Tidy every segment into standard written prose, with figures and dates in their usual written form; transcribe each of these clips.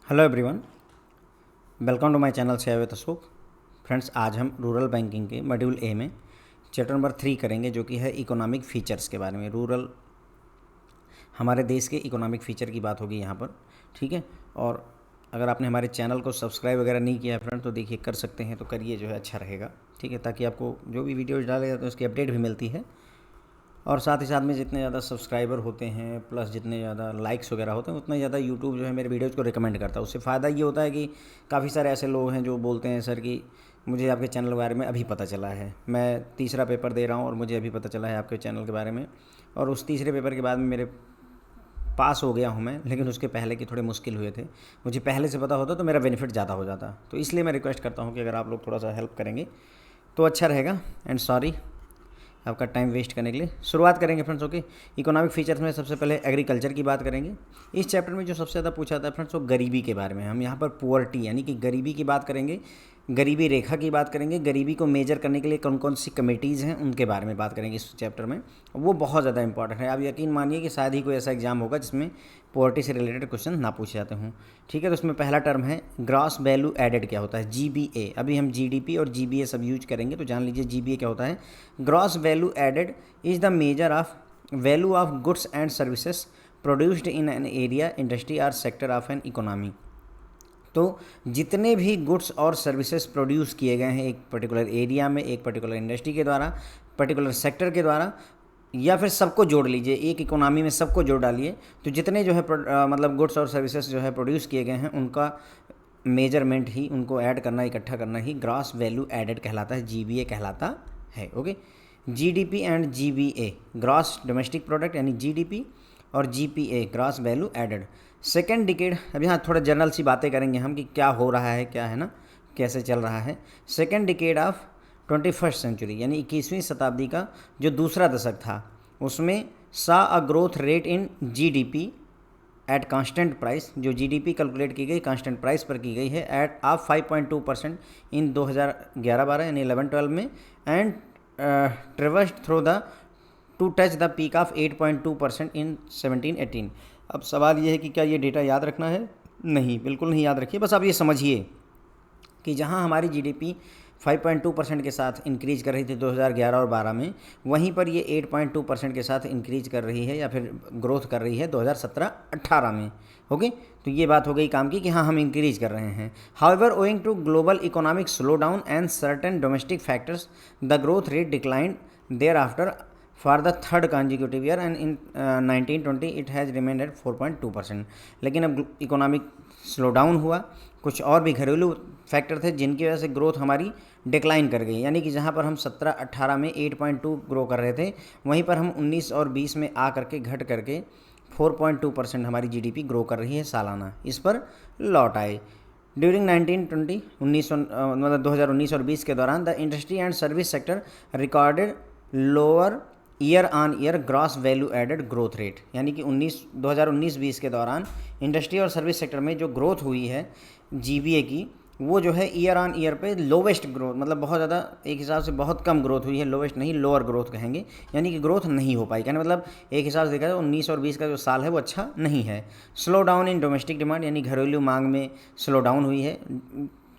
Hello everyone, welcome to my channel से with Ashok. Friends, आज हम रूरल बैंकिंग के मॉड्यूल ए में चैप्टर नंबर 3 करेंगे, जो कि है इकोनॉमिक फीचर्स के बारे में। रूरल हमारे देश के इकोनॉमिक फीचर की बात होगी यहाँ पर, ठीक है। और अगर आपने हमारे चैनल को सब्सक्राइब वगैरह नहीं किया है फ्रेंड, तो देखिए कर सकते हैं, तो करिए, जो है अच्छा रहेगा, ठीक है, ताकि आपको जो भी वीडियोज़ डाले जाते हैं उसकी अपडेट भी मिलती है। और साथ ही साथ में जितने ज़्यादा सब्सक्राइबर होते हैं प्लस जितने ज़्यादा लाइक्स वगैरह होते हैं, उतना ज़्यादा यूट्यूब जो है मेरे वीडियोज़ को रिकमेंड करता है। उससे फ़ायदा ये होता है कि काफ़ी सारे ऐसे लोग हैं जो बोलते हैं, सर कि मुझे आपके चैनल के बारे में अभी पता चला है, मैं तीसरा पेपर दे रहा हूँ और मुझे अभी पता चला है आपके चैनल के बारे में, और उस तीसरे पेपर के बाद में मेरे पास हो गया हूँ मैं, लेकिन उसके पहले के थोड़े मुश्किल हुए थे। मुझे पहले से पता होता तो मेरा बेनिफिट ज़्यादा हो जाता। तो इसलिए मैं रिक्वेस्ट करता हूँ कि अगर आप लोग थोड़ा सा हेल्प करेंगे तो अच्छा रहेगा। एंड सॉरी आपका टाइम वेस्ट करने के लिए। शुरुआत करेंगे फ्रेंड्स, ओके। इकोनॉमिक फीचर्स में सबसे पहले एग्रीकल्चर की बात करेंगे। इस चैप्टर में जो सबसे ज़्यादा पूछा जाता है फ्रेंड्स, वो गरीबी के बारे में। हम यहाँ पर पुअर्टी यानी कि गरीबी की बात करेंगे, गरीबी रेखा की बात करेंगे, गरीबी को मेजर करने के लिए कौन कौन सी कमेटीज़ हैं उनके बारे में बात करेंगे इस चैप्टर में। वो बहुत ज़्यादा इंपॉर्टेंट है। आप यकीन मानिए कि शायद ही कोई ऐसा एग्जाम होगा जिसमें पॉवर्टी से रिलेटेड क्वेश्चन ना पूछे जाते हों, ठीक है। तो उसमें पहला टर्म है ग्रॉस वैल्यू एडेड। क्या होता है? जीबीए। अभी हम जीडीपी और जीबीए सब यूज करेंगे, तो जान लीजिए जीबीए क्या होता है। Gross value added is the measure of value of goods and services produced in an area, industry और सेक्टर ऑफ एन इकोनॉमी। तो जितने भी गुड्स और सर्विसेज प्रोड्यूस किए गए हैं एक पर्टिकुलर एरिया में, एक पर्टिकुलर इंडस्ट्री के द्वारा, पर्टिकुलर सेक्टर के द्वारा, या फिर सबको जोड़ लीजिए, एक इकोनॉमी में सबको जोड़ डालिए, तो जितने जो है मतलब गुड्स और सर्विसेज जो है प्रोड्यूस किए गए हैं उनका मेजरमेंट ही, उनको ऐड करना, इकट्ठा करना ही ग्रॉस वैल्यू एडेड कहलाता है, जीबीए कहलाता है, okay. GDP and GVA, gross domestic product यानी जीडीपी, और GVA gross value added. Second decade, अब यहाँ थोड़ा जनरल सी बातें करेंगे हम कि क्या हो रहा है, क्या है ना, कैसे चल रहा है। Second decade of 21st century यानी 21वीं शताब्दी का जो दूसरा दशक था, उसमें सा a growth rate in GDP at constant price. जो जीडीपी कैलकुलेट की गई कांस्टेंट प्राइस पर की गई है, एट आप 5.2% इन 2011-12 यानी 11-12 में, and traversed through the two touch the peak of 8.2% इन 17-18। अब सवाल ये है कि क्या ये डेटा याद रखना है? नहीं, बिल्कुल नहीं याद रखिए। बस आप ये समझिए कि जहां हमारी जीडीपी 5.2% के साथ इंक्रीज कर रही थी 2011 और 12 में, वहीं पर ये 8.2% के साथ इंक्रीज कर रही है या फिर ग्रोथ कर रही है 2017-18 में, ओके। तो ये बात हो गई काम की कि हाँ, हम इंक्रीज कर रहे हैं। However, owing to global economic slowdown and certain domestic factors, the growth rate declined thereafter for the third consecutive year, and in 1920 it has remained at 4.2%। लेकिन अब इकोनॉमिक स्लो डाउन हुआ, कुछ और भी घरेलू factor थे जिनकी वजह से ग्रोथ हमारी डिक्लाइन कर गई, यानी कि जहाँ पर हम 17-18 में 8.2 ग्रो कर रहे थे, वहीं पर हम 19 और 20 में आ करके घट करके 4.2% हमारी जीडीपी ग्रो कर रही है सालाना। इस पर लौट आए। ड्यूरिंग 1920 मतलब 2019 और 20 के दौरान the industry and service sector recorded lower year on year gross value added growth rate, यानी कि 2019-20 के दौरान इंडस्ट्री और सर्विस सेक्टर में जो ग्रोथ हुई है जीबीए की, वो जो है ईयर ऑन ईयर पे लोवेस्ट ग्रोथ, मतलब बहुत ज़्यादा, एक हिसाब से बहुत कम ग्रोथ हुई है। लोवेस्ट नहीं, लोअर ग्रोथ कहेंगे, यानी कि ग्रोथ नहीं हो पाई। कहने मतलब एक हिसाब से देखा जाए 19 और 20 का जो साल है वो अच्छा नहीं है। Slow down in domestic demand, यानी घरेलू मांग में स्लो डाउन हुई है।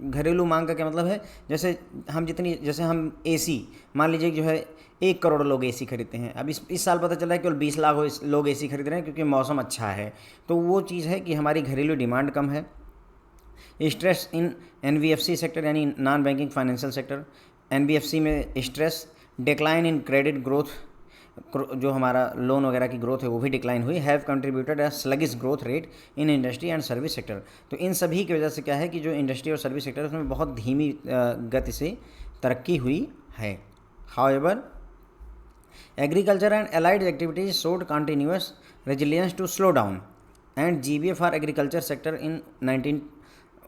घरेलू मांग का क्या मतलब है? जैसे हम एसी, मान लीजिए जो है 1 करोड़ लोग एसी खरीदते हैं। अब इस साल पता चला है केवल 20 लाख लोग एसी खरीद रहे हैं क्योंकि मौसम अच्छा है। तो वो चीज़ है कि हमारी घरेलू डिमांड कम है। स्ट्रेस इन एनबीएफसी सेक्टर यानी non banking financial sector, NBFC में stress, decline in credit growth, जो हमारा लोन वगैरह की ग्रोथ है वो भी डिक्लाइन हुई। Have contributed a sluggish growth rate in industry and service sector. तो इन सभी की वजह से क्या है कि जो इंडस्ट्री और सर्विस सेक्टर है उसमें बहुत धीमी गति से तरक्की हुई है। However, agriculture and allied activities showed continuous resilience to slowdown, and GVA for agriculture sector in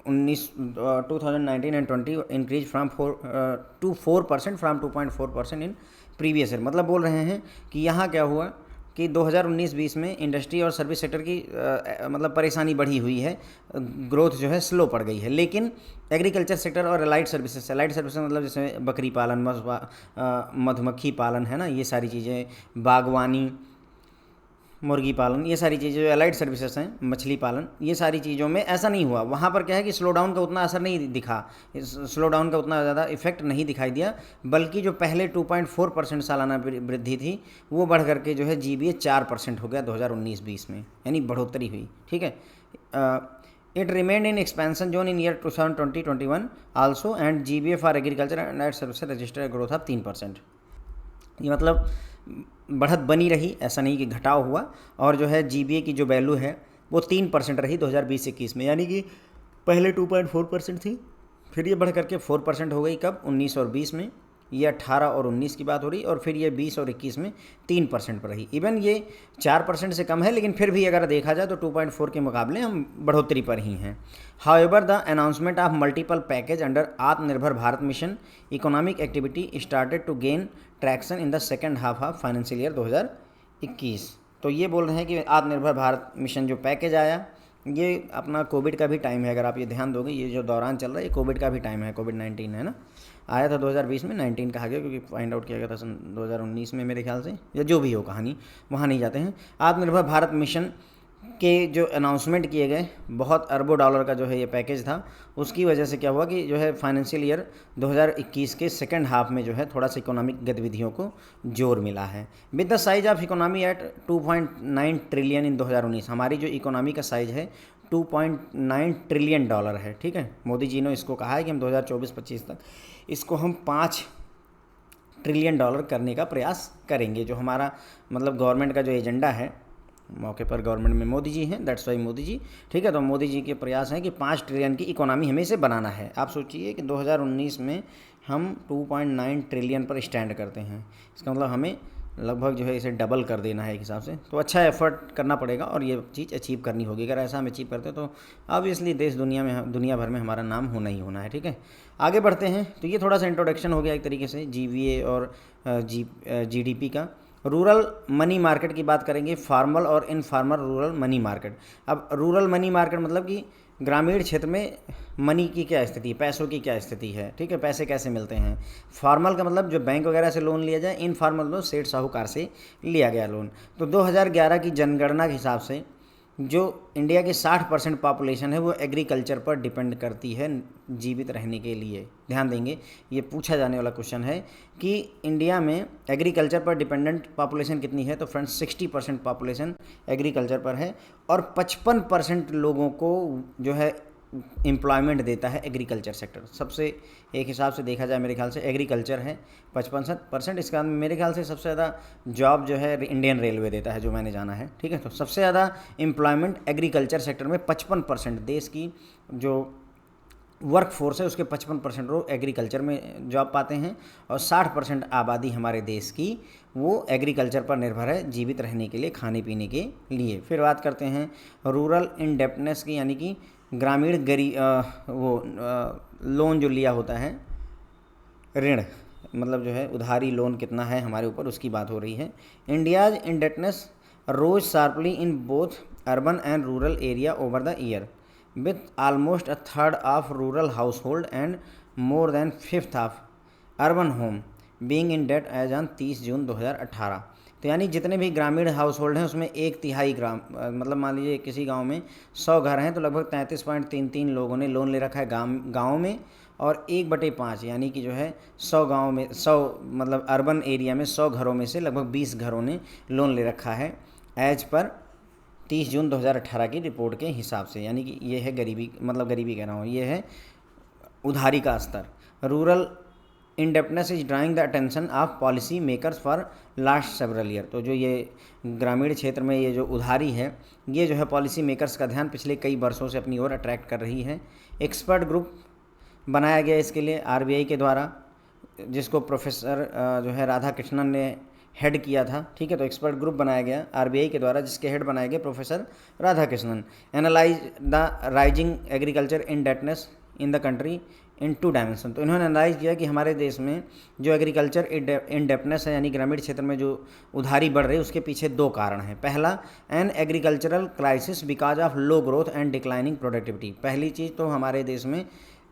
2019 and 20 increase from 4% from 2.4% in previous year. मतलब बोल रहे हैं कि यहाँ क्या हुआ कि 2019-20 में इंडस्ट्री और सर्विस सेक्टर की मतलब परेशानी बढ़ी हुई है, ग्रोथ जो है स्लो पड़ गई है। लेकिन एग्रीकल्चर सेक्टर और एलाइड सर्विसेज मतलब जैसे बकरी पालन, मधुमक्खी पालन है ना, ये सारी चीज़ें, बागवानी, मुर्गी पालन, ये सारी चीज़ें जो एलाइड सर्विसेज हैं, मछली पालन, ये सारी चीज़ों में ऐसा नहीं हुआ। वहाँ पर क्या है कि स्लो डाउन का उतना असर नहीं दिखा, स्लो डाउन का उतना ज़्यादा इफेक्ट नहीं दिखाई दिया, बल्कि जो पहले 2.4% सालाना वृद्धि थी वो बढ़ करके जो है GBA 4% हो गया 2019-20 में, यानी बढ़ोतरी हुई। ठीक है, it remained in expansion zone in year 2020-21 also and GBA for agriculture and allied services registered growth of 3%। ये मतलब बढ़त बनी रही, ऐसा नहीं कि घटाव हुआ। और जो है GBA की जो वैल्यू है वो 3% रही 2020-21 में, यानी कि पहले 2.4% थी, फिर ये बढ़ करके 4% हो गई कब, 19 और 20 में। ये 18 और 19 की बात हो रही, और फिर ये 20 और 21 में 3% पर रही। इवन ये 4% से कम है, लेकिन फिर भी अगर देखा जाए तो 2.4 के मुकाबले हम बढ़ोतरी पर ही हैं। However the announcement of multiple package under Atmanirbhar Bharat mission economic activity started to gain traction in the second half of financial year 2021। तो ये बोल रहे हैं कि आत्मनिर्भर भारत मिशन जो पैकेज आया, ये अपना कोविड का भी टाइम है। अगर आप ये ध्यान दोगे, ये जो दौरान चल रहा है ये कोविड का भी टाइम है, कोविड-19 है ना, आया था 2020 में, 19 कहा गया क्योंकि फाइंड आउट किया गया था सन 2019 में मेरे ख्याल से, या जो भी हो कहानी, वहाँ नहीं जाते हैं। आत्मनिर्भर भारत मिशन के जो अनाउंसमेंट किए गए, बहुत अरबों डॉलर का जो है ये पैकेज था, उसकी वजह से क्या हुआ कि जो है फाइनेंशियल ईयर 2021 के सेकंड हाफ में जो है थोड़ा सा इकोनॉमिक गतिविधियों को जोर मिला है। With the size of economy eight 2.9 trillion इन 2019, हमारी जो इकोनॉमी का साइज है 2.9 ट्रिलियन डॉलर है। ठीक है, मोदी जी ने इसको कहा है कि हम 2024-25 तक इसको हम 5 ट्रिलियन डॉलर करने का प्रयास करेंगे। जो हमारा मतलब गवर्नमेंट का जो एजेंडा है, मौके पर गवर्नमेंट में मोदी जी हैं, दैट्स वाई मोदी जी। ठीक है, तो मोदी जी के प्रयास हैं कि 5 ट्रिलियन की इकोनॉमी हमें इसे बनाना है। आप सोचिए कि 2019 में हम 2.9 ट्रिलियन पर स्टैंड करते हैं, इसका मतलब हमें लगभग जो है इसे डबल कर देना है एक हिसाब से। तो अच्छा एफर्ट करना पड़ेगा और ये चीज़ अचीव करनी होगी। अगर ऐसा हम अचीव करते हैं तो ऑब्वियसली देश दुनिया भर में हमारा नाम होना ही होना है। ठीक है, आगे बढ़ते हैं। तो ये थोड़ा सा इंट्रोडक्शन हो गया एक तरीके से GVA और GDP का। रूरल मनी मार्केट की बात करेंगे, फार्मल और इनफार्मल रूरल मनी मार्केट। अब रूरल मनी मार्केट मतलब कि ग्रामीण क्षेत्र में मनी की क्या स्थिति, पैसों की क्या स्थिति है। ठीक है, पैसे कैसे मिलते हैं। फॉर्मल का मतलब जो बैंक वगैरह से लोन लिया जाए, इनफॉर्मल मतलब सेठ साहूकार से लिया गया लोन। तो 2011 की जनगणना के हिसाब से जो इंडिया की 60% पॉपुलेशन है वो एग्रीकल्चर पर डिपेंड करती है जीवित रहने के लिए। ध्यान देंगे, ये पूछा जाने वाला क्वेश्चन है कि इंडिया में एग्रीकल्चर पर डिपेंडेंट पॉपुलेशन कितनी है। तो फ्रेंड्स 60% पॉपुलेशन एग्रीकल्चर पर है, और 55% लोगों को जो है एम्प्लॉयमेंट देता है एग्रीकल्चर सेक्टर। सबसे एक हिसाब से देखा जाए मेरे ख्याल से एग्रीकल्चर है 55%। इसका मेरे ख्याल से सबसे ज़्यादा जॉब जो है इंडियन रेलवे देता है, जो मैंने जाना है। ठीक है, तो सबसे ज़्यादा एम्प्लॉयमेंट एग्रीकल्चर सेक्टर में 55%, देश की जो वर्क फोर्स है उसके 55% लोग एग्रीकल्चर में जॉब पाते हैं, और 60% आबादी हमारे देश की वो एग्रीकल्चर पर निर्भर है जीवित रहने के लिए, खाने पीने के लिए। फिर बात करते हैं रूरल इनडेप्टनेस की, यानी कि ग्रामीण लोन जो लिया होता है, ऋण मतलब जो है उधारी लोन कितना है हमारे ऊपर, उसकी बात हो रही है। India's indebtedness rose sharply in both urban and rural area over the year, with almost a third of rural household and more than fifth of urban home being in debt as on 30 जून 2018। तो यानी जितने भी ग्रामीण house hold हैं उसमें 1/3 मतलब मान लीजिए किसी गांव में 100 घर हैं तो लगभग 33.33 लोगों ने लोन ले रखा है गांव में, और 1/5 यानी कि जो है 100 गाँव में 100 मतलब अर्बन एरिया में 100 घरों में से लगभग 20 घरों ने लोन ले रखा है एज पर 30 जून 2018 की रिपोर्ट के हिसाब से। यानी कि ये है गरीबी, मतलब गरीबी कह रहा हूँ, ये है उधारी का स्तर। Rural indebtedness is drawing the attention of policy makers for last several year. तो जो ये ग्रामीण क्षेत्र में ये जो उधारी है, ये जो है पॉलिसी मेकर्स का ध्यान पिछले कई वर्षों से अपनी ओर अट्रैक्ट कर रही है। एक्सपर्ट ग्रुप बनाया गया इसके लिए RBI के द्वारा, जिसको प्रोफेसर जो है राधाकृष्णन ने हेड किया था। ठीक है, तो एक्सपर्ट ग्रुप बनाया गया RBI के द्वारा, जिसके हेड बनाए गए professor Radhakrishnan. Analyse the rising agriculture indebtedness in the country in 2 dimension. तो इन्होंने एनालाइज किया कि हमारे देश में जो एग्रीकल्चर इंडेप्टनेस है, यानी ग्रामीण क्षेत्र में जो उधारी बढ़ रही है, उसके पीछे 2 कारण हैं। पहला, an agricultural crisis because of low growth and declining productivity. पहली चीज़ तो हमारे देश में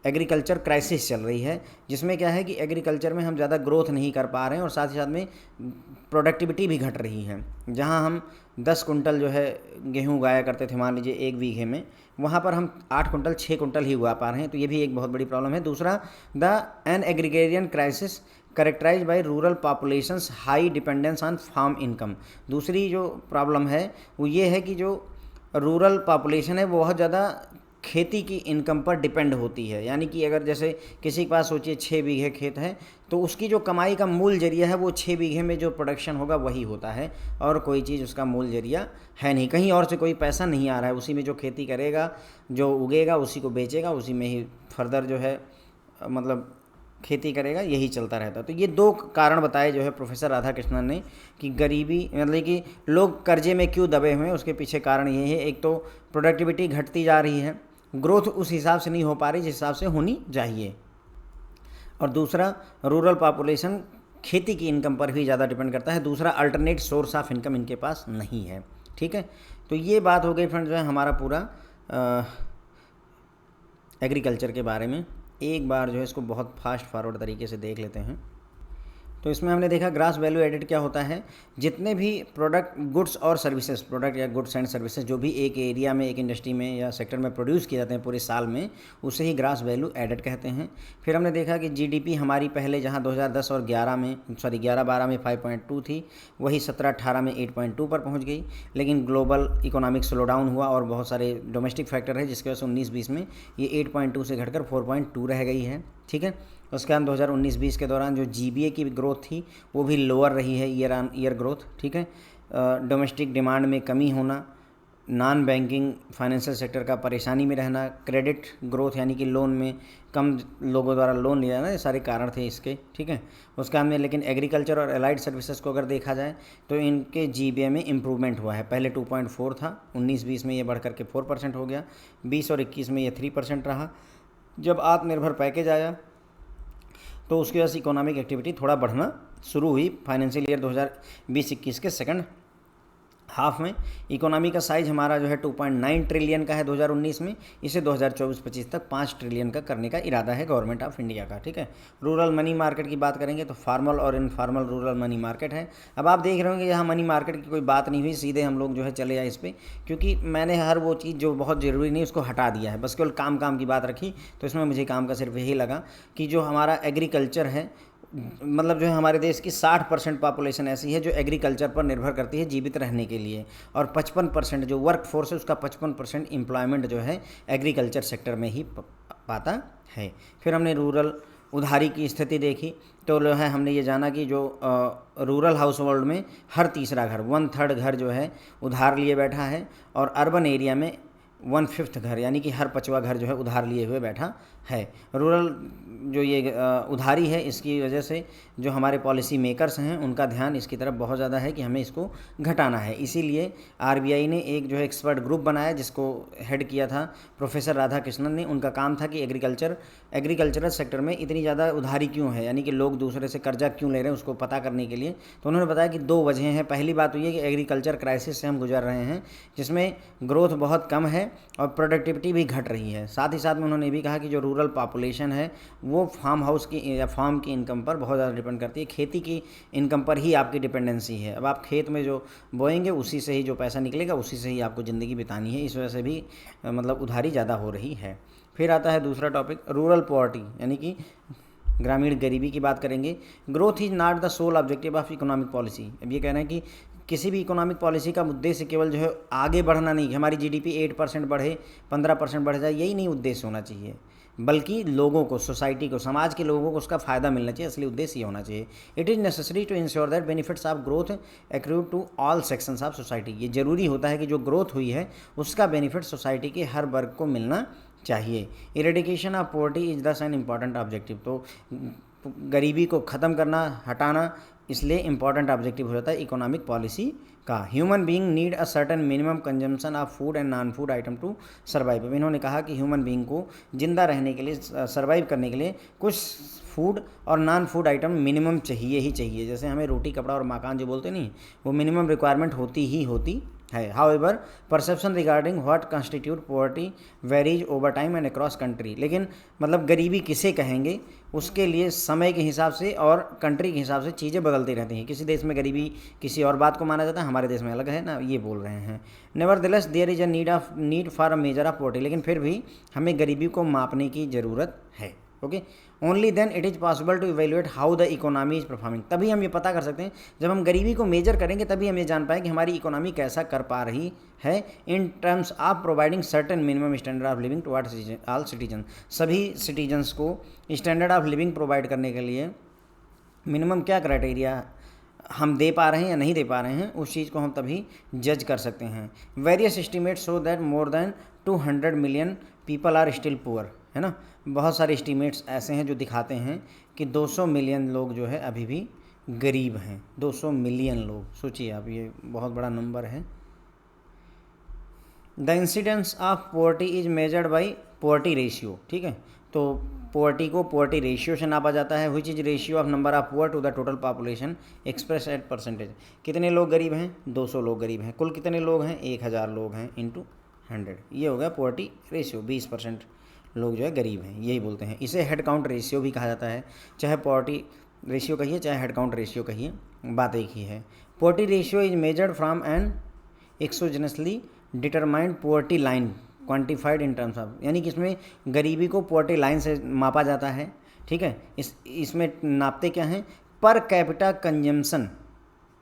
एग्रीकल्चर क्राइसिस चल रही है, जिसमें क्या है कि एग्रीकल्चर में हम ज़्यादा ग्रोथ नहीं कर पा रहे हैं और साथ ही साथ में प्रोडक्टिविटी भी घट रही है। जहां हम 10 कुंटल जो है गेहूं उगाया करते थे मान लीजिए 1 बीघे में, वहां पर हम 8 कुंटल 6 कुंटल ही उगा पा रहे हैं, तो ये भी एक बहुत बड़ी प्रॉब्लम है। दूसरा, the an agrarian crisis characterized by rural populations high dependence on farm income. दूसरी जो प्रॉब्लम है वो ये है कि जो रूरल पॉपुलेशन है वो बहुत ज़्यादा खेती की इनकम पर डिपेंड होती है। यानी कि अगर जैसे किसी के पास सोचिए 6 बीघे खेत है, तो उसकी जो कमाई का मूल जरिया है वो 6 बीघे में जो प्रोडक्शन होगा वही होता है, और कोई चीज़ उसका मूल जरिया है नहीं, कहीं और से कोई पैसा नहीं आ रहा है। उसी में जो खेती करेगा, जो उगेगा उसी को बेचेगा, उसी में ही फर्दर जो है मतलब खेती करेगा, यही चलता रहता। तो ये 2 कारण बताए जो है प्रोफेसर राधाकृष्णन ने कि गरीबी मतलब कि लोग कर्जे में क्यों दबे हुए हैं। उसके पीछे कारण ये है, एक तो प्रोडक्टिविटी घटती जा रही है, ग्रोथ उस हिसाब से नहीं हो पा रही जिस हिसाब से होनी चाहिए, और दूसरा रूरल पॉपुलेशन खेती की इनकम पर भी ज़्यादा डिपेंड करता है। दूसरा, अल्टरनेट सोर्स ऑफ इनकम इनके पास नहीं है। ठीक है, तो ये बात हो गई फ्रेंड्स जो है हमारा पूरा एग्रीकल्चर के बारे में। एक बार जो है इसको बहुत फास्ट फॉरवर्ड तरीके से देख लेते हैं। तो इसमें हमने देखा ग्रास वैल्यू एडेड क्या होता है, जितने भी प्रोडक्ट गुड्स और सर्विसेज, प्रोडक्ट या गुड्स एंड सर्विसेज जो भी एक एरिया में, एक इंडस्ट्री में या सेक्टर में प्रोड्यूस किए जाते हैं पूरे साल में, उसे ही ग्रास वैल्यू एडेड कहते हैं। फिर हमने देखा कि जीडीपी हमारी पहले जहां 2010 और 11 में 11-12 में 5.2 थी, वही 17-18 में 8.2 पर पहुंच गई। लेकिन ग्लोबल इकोनॉमिक स्लोडाउन हुआ और बहुत सारे डोमेस्टिक फैक्टर है, जिसकी वजह से 19-20 में ये 8.2 से घटकर 4.2 रह गई है। ठीक है, उसके बाद 2019-20 के दौरान जो जीबीए की ग्रोथ थी वो भी लोअर रही है ईयर ऑन ईयर ग्रोथ। ठीक है, डोमेस्टिक डिमांड में कमी होना, नॉन बैंकिंग फाइनेंशियल सेक्टर का परेशानी में रहना, क्रेडिट ग्रोथ यानी कि लोन में कम लोगों द्वारा लोन लिया जाना, ये सारे कारण थे इसके। ठीक है, उसके बाद में लेकिन एग्रीकल्चर और एलाइड सर्विसेज को अगर देखा जाए तो इनके जीबीए में इम्प्रूवमेंट हुआ है। पहले 2.4 था, 19-20 में ये बढ़ करके 4% हो गया, 20 और 21 में ये 3% रहा। जब आत्मनिर्भर पैकेज आया तो उसकी वजह से इकोनॉमिक एक्टिविटी थोड़ा बढ़ना शुरू हुई। फाइनेंशियल ईयर 2020-21 के सेकंड हाफ में इकोनॉमी का साइज हमारा जो है 2.9 ट्रिलियन का है 2019 में। इसे 2024-25 तक 5 ट्रिलियन का करने का इरादा है गवर्नमेंट ऑफ इंडिया का। ठीक है, रूरल मनी मार्केट की बात करेंगे तो फॉर्मल और इनफॉर्मल रूरल मनी मार्केट है। अब आप देख रहे होंगे यहाँ मनी मार्केट की कोई बात नहीं हुई, सीधे हम लोग जो है चले आए इस पर, क्योंकि मैंने हर वो चीज़ जो बहुत ज़रूरी नहीं उसको हटा दिया है, बस केवल काम की बात रखी। तो इसमें मुझे काम का सिर्फ यही लगा कि जो हमारा एग्रीकल्चर है, मतलब जो है हमारे देश की 60% पॉपुलेशन ऐसी है जो एग्रीकल्चर पर निर्भर करती है जीवित रहने के लिए, और 55% जो वर्क फोर्स है उसका 55% एम्प्लॉयमेंट जो है एग्रीकल्चर सेक्टर में ही पाता है। फिर हमने रूरल उधारी की स्थिति देखी, तो जो है हमने ये जाना कि जो रूरल हाउस होल्ड में हर तीसरा घर, 1/3 घर जो है उधार लिए बैठा है, और अर्बन एरिया में 1/5 घर यानी कि हर 5वां घर जो है उधार लिए हुए बैठा है। रूरल जो ये उधारी है, इसकी वजह से जो हमारे पॉलिसी मेकर्स हैं उनका ध्यान इसकी तरफ बहुत ज़्यादा है कि हमें इसको घटाना है। इसीलिए आरबीआई ने एक जो है एक्सपर्ट ग्रुप बनाया, जिसको हेड किया था प्रोफेसर राधाकृष्णन ने। उनका काम था कि एग्रीकल्चरल सेक्टर में इतनी ज़्यादा उधारी क्यों है, यानी कि लोग दूसरे से कर्जा क्यों ले रहे हैं, उसको पता करने के लिए। तो उन्होंने बताया कि 2 वजह हैं। पहली बात तो ये कि एग्रीकल्चर क्राइसिस से हम गुजर रहे हैं, जिसमें ग्रोथ बहुत कम है और प्रोडक्टिविटी भी घट रही है। साथ ही साथ में उन्होंने ये भी कहा कि जो रूरल पॉपुलेशन है वो फार्म हाउस की या फार्म की इनकम पर बहुत ज़्यादा डिपेंड करती है, खेती की इनकम पर ही आपकी डिपेंडेंसी है। अब आप खेत में जो बोएंगे उसी से ही जो पैसा निकलेगा उसी से ही आपको ज़िंदगी बितानी है, इस वजह से भी मतलब उधारी ज़्यादा हो रही है। फिर आता है दूसरा टॉपिक, रूरल पॉवर्टी यानी कि ग्रामीण गरीबी की बात करेंगे। Growth is not the sole objective of economic policy. अब ये कहना है कि किसी भी इकोनॉमिक पॉलिसी का उद्देश्य केवल जो है आगे बढ़ना नहीं, हमारी जीडीपी 8% बढ़े, 15% बढ़ जाए, यही नहीं उद्देश्य होना चाहिए, बल्कि लोगों को, सोसाइटी को, समाज के लोगों को उसका फ़ायदा मिलना चाहिए, असली उद्देश्य ये होना चाहिए। It is necessary to ensure that benefits of growth accrue to all sections of society. ये ज़रूरी होता है कि जो ग्रोथ हुई है उसका बेनिफिट सोसाइटी के हर वर्ग को मिलना चाहिए। इरेडिकेशन ऑफ पॉवर्टी इज दस एन इम्पॉर्टेंट ऑब्जेक्टिव। तो गरीबी को ख़त्म करना, हटाना, इसलिए इंपॉर्टेंट ऑब्जेक्टिव हो जाता है इकोनॉमिक पॉलिसी का। Human being need a certain minimum consumption of food and non food item to survive. अब इन्होंने कहा कि ह्यूमन बीइंग को जिंदा रहने के लिए, सर्वाइव करने के लिए कुछ फूड और नॉन फूड आइटम मिनिमम चाहिए ही चाहिए। जैसे हमें रोटी, कपड़ा और मकान जो बोलते नहीं, वो मिनिमम रिक्वायरमेंट होती ही होती है। However perception regarding what constitute poverty varies over time and across country. लेकिन मतलब गरीबी किसे कहेंगे उसके लिए समय के हिसाब से और कंट्री के हिसाब से चीज़ें बदलती रहती हैं। किसी देश में गरीबी किसी और बात को माना जाता है, हमारे देश में अलग है ना, ये बोल रहे हैं। Nevertheless there is a need for a measure of poverty. लेकिन फिर भी हमें गरीबी को मापने की ज़रूरत है। Okay, only then it is possible to evaluate how the economy is performing. तभी हम ये पता कर सकते हैं, जब हम गरीबी को मेजर करेंगे तभी हम ये जान पाएँ कि हमारी इकोनॉमी कैसा कर पा रही है इन terms of providing certain minimum standard of living towards all citizen. सभी सिटीजन्स को स्टैंडर्ड ऑफ लिविंग प्रोवाइड करने के लिए मिनिमम क्या क्राइटेरिया हम दे पा रहे हैं या नहीं दे पा रहे हैं, उस चीज़ को हम तभी जज कर सकते हैं। Various estimates show that more than 200 million people are still poor, है ना। बहुत सारे एस्टिमेट्स ऐसे हैं जो दिखाते हैं कि 200 मिलियन लोग जो है अभी भी गरीब हैं। 200 मिलियन लोग, सोचिए आप, ये बहुत बड़ा नंबर है। The incidence of poverty is measured by poverty ratio, ठीक है। तो पॉवर्टी को पॉवर्टी रेशियो से नापा जाता है, which is ratio of number of poor to the total population express at percentage. कितने लोग गरीब हैं? 200 लोग गरीब हैं। कुल कितने लोग हैं? 1000 लोग हैं इंटू 100, ये हो गया पॉवर्टी रेशियो। 20% लोग जो है गरीब हैं, यही बोलते हैं। इसे हेड काउंट रेशियो भी कहा जाता है। चाहे पॉवर्टी रेशियो कहिए चाहे हेड काउंट रेशियो कहिए, बात एक ही है। Poverty ratio is measured from an exogenously determined poverty line quantified in terms of, यानी कि इसमें गरीबी को पॉवर्टी लाइन से मापा जाता है, ठीक है। इसमें नापते क्या हैं? पर capita consumption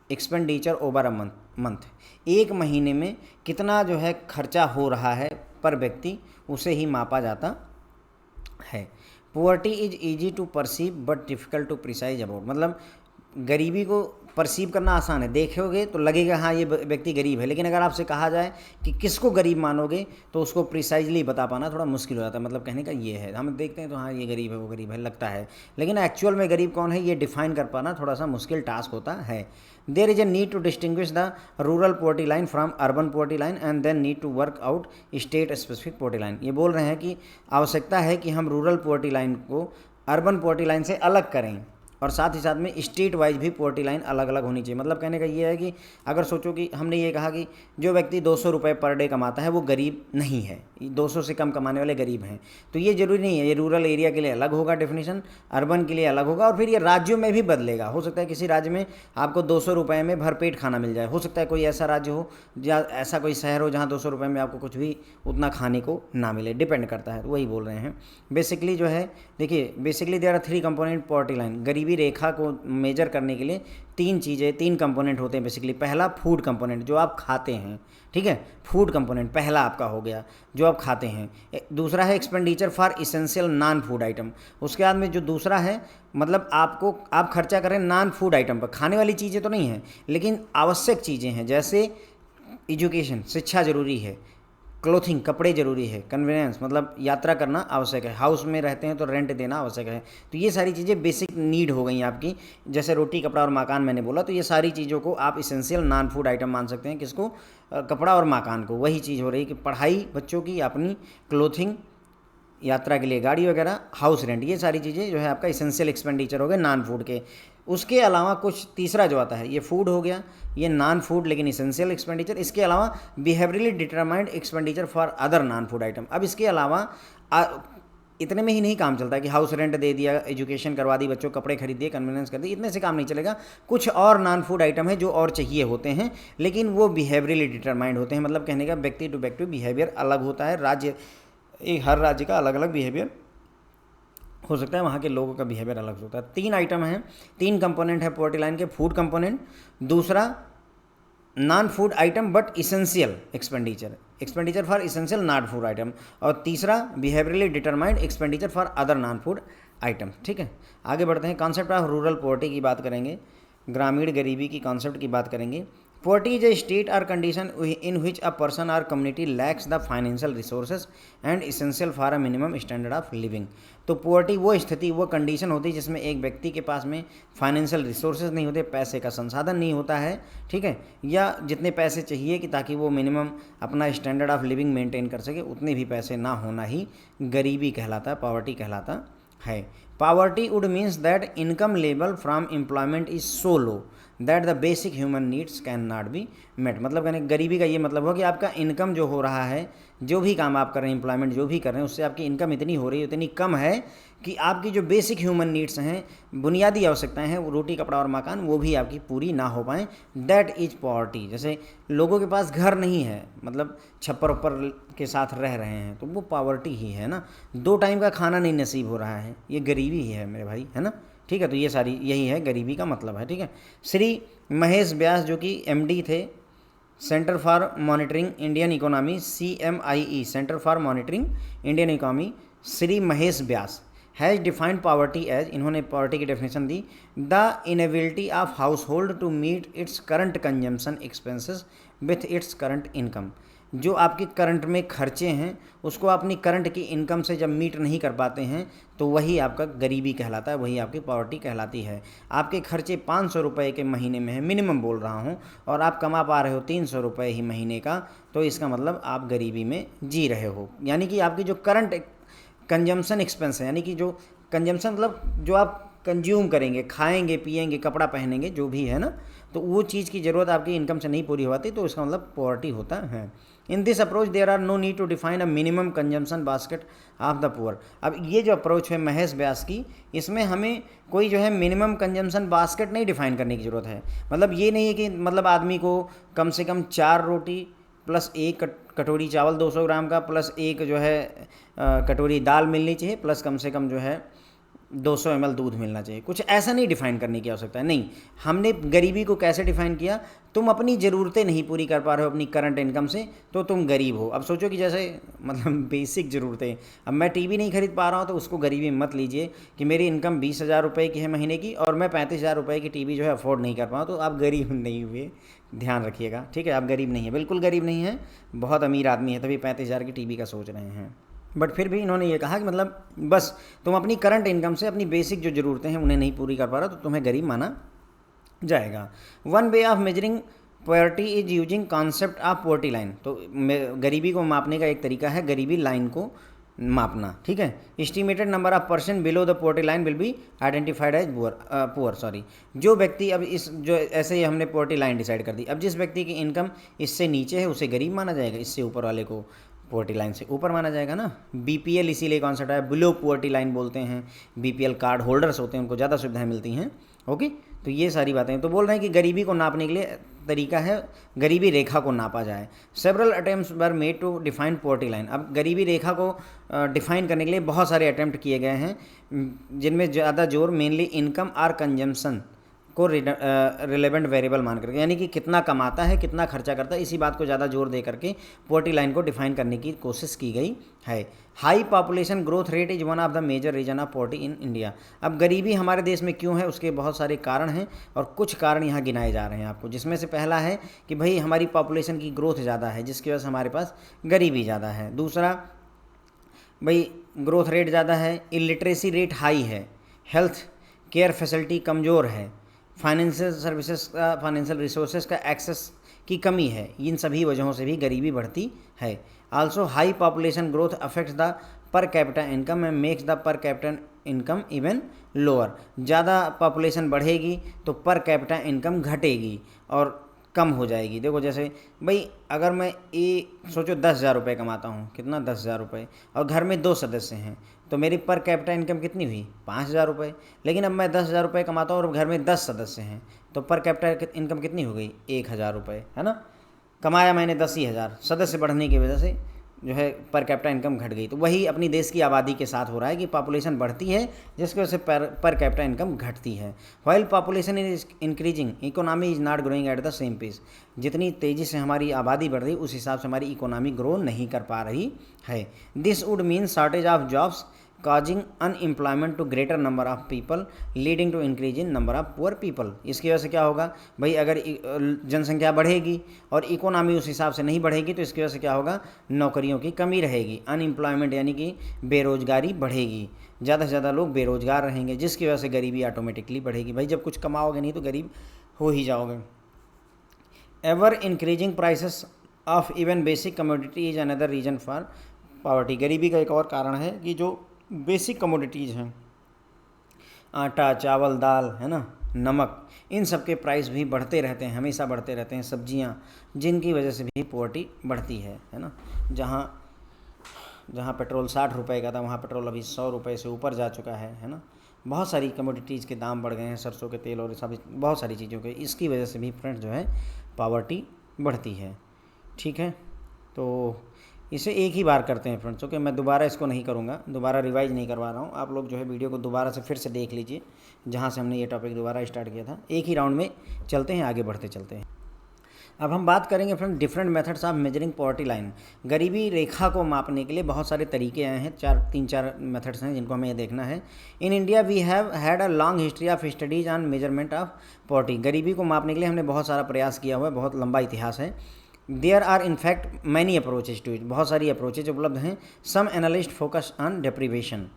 expenditure over a month. एक महीने में कितना जो है खर्चा हो रहा है पर व्यक्ति, उसे ही मापा जाता है। Poverty is easy to perceive but difficult to precise about. मतलब गरीबी को परसीव करना आसान है, देखोगे तो लगेगा हाँ ये व्यक्ति गरीब है, लेकिन अगर आपसे कहा जाए कि किसको गरीब मानोगे तो उसको प्रिसाइजली बता पाना थोड़ा मुश्किल हो जाता है। मतलब कहने का ये है, हम देखते हैं तो हाँ ये गरीब है वो गरीब है लगता है, लेकिन एक्चुअल में गरीब कौन है ये डिफाइन कर पाना थोड़ा सा मुश्किल टास्क होता है। There is a need to distinguish the rural poverty line from urban poverty line and then need to work out state specific poverty line. ये बोल रहे हैं कि आवश्यकता है कि हम रूरल पॉवर्टी लाइन को अर्बन पॉवर्टी लाइन से अलग करें और साथ ही साथ में स्टेट वाइज भी पॉवर्टी लाइन अलग अलग होनी चाहिए। मतलब कहने का ये है कि अगर सोचो कि हमने ये कहा कि जो व्यक्ति 200 रुपये पर डे कमाता है वो गरीब नहीं है, 200 से कम कमाने वाले गरीब हैं, तो ये ज़रूरी नहीं है। ये रूरल एरिया के लिए अलग होगा डेफिनेशन, अर्बन के लिए अलग होगा, और फिर ये राज्यों में भी बदलेगा। हो सकता है किसी राज्य में आपको 200 रुपये में भरपेट खाना मिल जाए, हो सकता है कोई ऐसा राज्य हो या ऐसा कोई शहर हो जहाँ 200 रुपये में आपको कुछ भी उतना खाने को ना मिले, डिपेंड करता है। तो वही बोल रहे हैं बेसिकली जो है। देखिए basically there are 3 component poverty line. गरीबी रेखा को मेजर करने के लिए 3 कंपोनेंट होते हैं बेसिकली। पहला फूड कंपोनेंट, जो आप खाते हैं, ठीक है, फूड कंपोनेंट पहला आपका हो गया जो आप खाते हैं। दूसरा है expenditure for essential non food item. उसके बाद में जो दूसरा है मतलब आप खर्चा करें नॉन फूड आइटम पर, खाने वाली चीज़ें तो नहीं हैं लेकिन आवश्यक चीज़ें हैं, जैसे एजुकेशन शिक्षा ज़रूरी है, क्लोथिंग कपड़े ज़रूरी है, कन्वीनियंस मतलब यात्रा करना आवश्यक है, हाउस में रहते हैं तो रेंट देना आवश्यक है। तो ये सारी चीज़ें बेसिक नीड हो गई आपकी, जैसे रोटी कपड़ा और मकान मैंने बोला, तो ये सारी चीज़ों को आप इसेंशियल नॉन फूड आइटम मान सकते हैं। किसको? कपड़ा और मकान को। वही चीज़ हो रही कि पढ़ाई बच्चों की, अपनी क्लोथिंग, यात्रा के लिए गाड़ी वगैरह, हाउस रेंट, ये सारी चीज़ें जो है आपका इसेंशियल एक्सपेंडिचर हो गए नॉन फूड के। उसके अलावा कुछ तीसरा जो आता है, ये फूड हो गया, ये नॉन फूड लेकिन इसेंशियल एक्सपेंडिचर। इसके अलावा behaviourally determined expenditure for other non food item. अब इसके अलावा इतने में ही नहीं काम चलता है कि हाउस रेंट दे दिया, एजुकेशन करवा दी, बच्चों कपड़े खरीद दिए, कन्वीनियंस कर दी, इतने से काम नहीं चलेगा। कुछ और नॉन फूड आइटम है जो और चाहिए होते हैं, लेकिन वो बिहेवियरली डिटरमाइंड होते हैं। मतलब कहने का व्यक्ति टू व्यक्ति बिहेवियर अलग होता है। राज्य, हर राज्य का अलग अलग बिहेवियर हो सकता है, वहाँ के लोगों का बिहेवियर अलग होता है। 3 आइटम हैं, 3 कंपोनेंट है पॉवर्टी लाइन के। फूड कंपोनेंट, दूसरा non food item but essential expenditure for essential non food item, और तीसरा behaviourally determined expenditure for other non food item. ठीक है, आगे बढ़ते हैं। कॉन्सेप्ट ऑफ रूरल पॉवर्टी की बात करेंगे, ग्रामीण गरीबी की कॉन्सेप्ट की बात करेंगे। Poverty is a state or condition in which a person or community lacks the financial resources and essential for a minimum standard of living। तो poverty वो स्थिति, वो कंडीशन होती है जिसमें एक व्यक्ति के पास में फाइनेंशियल रिसोर्सेज नहीं होते, पैसे का संसाधन नहीं होता है, ठीक है, या जितने पैसे चाहिए कि ताकि वो मिनिमम अपना स्टैंडर्ड ऑफ लिविंग मेंटेन कर सके, उतने भी पैसे ना होना ही गरीबी कहलाता है, पॉवर्टी कहलाता है। Poverty would means that income level from employment is so low that the basic human needs can not be met. मतलब कहने गरीबी का ये मतलब हो कि आपका इनकम जो हो रहा है, जो भी काम आप कर रहे हैं, एम्प्लॉयमेंट जो भी कर रहे हैं, उससे आपकी इनकम इतनी हो रही है, इतनी कम है कि आपकी जो बेसिक ह्यूमन नीड्स हैं, बुनियादी आवश्यकताएं हैं, वो रोटी कपड़ा और मकान, वो भी आपकी पूरी ना हो पाएँ। That is poverty. जैसे लोगों के पास घर नहीं है, मतलब छप्पर ऊपर के साथ रह रहे हैं, तो वो पॉवर्टी ही है ना। 2 टाइम का खाना नहीं नसीब हो रहा है, ये गरीबी ही है मेरे भाई, है ना। ठीक है, तो ये सारी यही है गरीबी का मतलब है। ठीक है, श्री महेश व्यास जो कि MD थे centre for monitoring Indian economy, CMIE, centre for monitoring Indian economy, Shri Mahesh Vyas has defined poverty as, इन्होंने पॉवर्टी की डेफिनेशन दी, the inability of household to meet its current consumption expenses with its current income. जो आपके current में खर्चे हैं उसको अपनी करंट की इनकम से जब मीट नहीं कर पाते हैं तो वही आपका गरीबी कहलाता है, वही आपकी पॉवर्टी कहलाती है। आपके खर्चे 500 रुपये के महीने में है, मिनिमम बोल रहा हूँ, और आप कमा पा रहे हो 300 रुपये ही महीने का, तो इसका मतलब आप गरीबी में जी रहे हो। यानी कि आपकी जो करंट कंजम्पशन एक्सपेंस है, यानी कि जो कंजम्पशन मतलब जो आप कंज्यूम करेंगे, खाएंगे पिएंगे कपड़ा पहनेंगे जो भी है ना, तो वो चीज़ की ज़रूरत आपकी इनकम से नहीं पूरी हो पाती, तो इसका मतलब पॉवर्टी होता है। In this approach there are no need to define a minimum consumption basket of the poor. अब ये जो अप्रोच है महेश व्यास की, इसमें हमें कोई जो है मिनिमम कंजम्पशन बास्केट नहीं डिफाइन करने की ज़रूरत है। मतलब ये नहीं है कि मतलब आदमी को कम से कम 4 रोटी प्लस 1 कटोरी चावल 200 ग्राम का प्लस 1 जो है कटोरी दाल मिलनी चाहिए, प्लस कम से कम जो है 200 ml दूध मिलना चाहिए। कुछ ऐसा नहीं डिफ़ाइन करने की आवश्यकता है। नहीं, हमने गरीबी को कैसे डिफ़ाइन किया, तुम अपनी ज़रूरतें नहीं पूरी कर पा रहे हो अपनी करंट इनकम से, तो तुम गरीब हो। अब सोचो कि जैसे मतलब बेसिक ज़रूरतें, अब मैं टीवी नहीं खरीद पा रहा हूँ तो उसको गरीबी मत लीजिए कि मेरी इनकम 20,000 रुपये की है महीने की और मैं 35,000 रुपये की टीवी जो है अफोर्ड नहीं कर पाऊँ, तो आप गरीब नहीं हुए, ध्यान रखिएगा। ठीक है, आप गरीब नहीं है, बिल्कुल गरीब नहीं है, बहुत अमीर आदमी है तभी 35,000 की टीवी का सोच रहे हैं। बट फिर भी इन्होंने ये कहा कि मतलब बस तुम अपनी करंट इनकम से अपनी बेसिक जो ज़रूरतें हैं उन्हें नहीं पूरी कर पा रहा तो तुम्हें गरीब माना जाएगा। One way of measuring poverty is using concept of poverty line. तो गरीबी को मापने का एक तरीका है गरीबी लाइन को मापना। ठीक है, estimated number of person below the poverty line will be identified as poor. Sorry, जो व्यक्ति अब इस जो ऐसे ही हमने पॉवर्टी लाइन डिसाइड कर दी, अब जिस व्यक्ति की इनकम इससे नीचे है उसे गरीब माना जाएगा, इससे ऊपर वाले को पॉवर्टी लाइन से ऊपर माना जाएगा ना। BPL इसीलिए कॉन्सेप्ट है, बिलो पॉवर्टी लाइन बोलते हैं। BPL कार्ड होल्डर्स होते हैं, उनको ज़्यादा सुविधाएं मिलती हैं। ओके, तो ये सारी बातें तो बोल रहे हैं कि गरीबी को नापने के लिए तरीका है गरीबी रेखा को नापा जाए। Several attempts were made to define poverty line. अब गरीबी रेखा को डिफाइन करने के लिए बहुत सारे अटेम्प्ट किए गए हैं, जिनमें ज़्यादा जोर मेनली इनकम और कंजम्पशन को रिलेवेंट वेरिएबल मान करके, यानी कि कितना कमाता है कितना खर्चा करता है, इसी बात को ज़्यादा जोर दे करके पॉवर्टी लाइन को डिफाइन करने की कोशिश की गई है। High population growth rate is one of the major reason of poverty in India. अब गरीबी हमारे देश में क्यों है उसके बहुत सारे कारण हैं और कुछ कारण यहाँ गिनाए जा रहे हैं आपको, जिसमें से पहला है कि भाई हमारी पॉपुलेशन की ग्रोथ ज़्यादा है जिसकी वजह से हमारे पास गरीबी ज़्यादा है। दूसरा, भाई ग्रोथ रेट ज़्यादा है, इलिटरेसी रेट हाई है, हेल्थ केयर फैसिलिटी कमज़ोर है, फाइनेंशियल सर्विसेज का फाइनेंशियल रिसोर्सेज का एक्सेस की कमी है, इन सभी वजहों से भी गरीबी बढ़ती है। Also high population growth affects the per capita income and makes the per capita income even lower. ज़्यादा पॉपुलेशन बढ़ेगी तो पर कैपिटा इनकम घटेगी और कम हो जाएगी। देखो जैसे भाई अगर मैं सोचो 10,000 रुपये कमाता हूँ, कितना 10,000 रुपये, और घर में 2 सदस्य हैं तो मेरी पर कैपिटा इनकम कितनी हुई 5,000 रुपये। लेकिन अब मैं 10,000 रुपये कमाता हूँ और घर में 10 सदस्य हैं तो पर कैपिटा इनकम कितनी हो गई 1,000 रुपये, है ना। कमाया मैंने 10,000, सदस्य बढ़ने की वजह से जो है पर कैपिटा इनकम घट गई। तो वही अपनी देश की आबादी के साथ हो रहा है कि पॉपुलेशन बढ़ती है जिसकी वजह से पर कैपिटा इनकम घटती है। While population is increasing economy is not growing at the same pace. जितनी तेज़ी से हमारी आबादी बढ़ रही है उस हिसाब से हमारी इकोनॉमी ग्रो नहीं कर पा रही है। This would mean shortage of jobs causing unemployment to greater number of people leading to increase in number of poor people। इसकी वजह से क्या होगा भाई, अगर जनसंख्या बढ़ेगी और इकोनॉमी उस हिसाब से नहीं बढ़ेगी तो इसकी वजह से क्या होगा, नौकरियों की कमी रहेगी, अनएम्प्लॉयमेंट यानी कि बेरोजगारी बढ़ेगी, ज़्यादा से ज़्यादा लोग बेरोजगार रहेंगे जिसकी वजह से गरीबी ऑटोमेटिकली बढ़ेगी। भाई जब कुछ कमाओगे नहीं तो गरीब हो ही जाओगे। Ever increasing prices of even basic commodity is another reason for poverty. गरीबी का एक और कारण है कि जो बेसिक कमोडिटीज़ हैं आटा, चावल, दाल, है ना, नमक, इन सब के प्राइस भी बढ़ते रहते हैं, हमेशा बढ़ते रहते हैं। सब्जियां, जिनकी वजह से भी पॉवर्टी बढ़ती है ना। जहाँ जहाँ पेट्रोल 60 रुपये का था, वहाँ पेट्रोल अभी 100 रुपये से ऊपर जा चुका है ना। बहुत सारी कमोडिटीज़ के दाम बढ़ गए हैं, सरसों के तेल और सब बहुत सारी चीज़ों के, इसकी वजह से भी फ्रेंड्स जो है पॉवर्टी बढ़ती है। ठीक है, तो इसे एक ही बार करते हैं फ्रेंड्स, ओके। मैं दोबारा इसको नहीं करूँगा, दोबारा रिवाइज नहीं करवा रहा हूँ। आप लोग जो है वीडियो को दोबारा से फिर से देख लीजिए, जहाँ से हमने ये टॉपिक दोबारा स्टार्ट किया था। एक ही राउंड में चलते हैं, आगे बढ़ते चलते हैं। अब हम बात करेंगे friend different methods of measuring poverty line. गरीबी रेखा को मापने के लिए बहुत सारे तरीके आए हैं, तीन चार मेथड्स हैं जिनको हमें ये देखना है। In India we have had a long history of studies on measurement of poverty. गरीबी को मापने के लिए हमने बहुत सारा प्रयास किया हुआ है, बहुत लंबा इतिहास है। There are in fact many approaches to it, बहुत सारी अप्रोचेज उपलब्ध हैं। Some analyst focus on deprivation,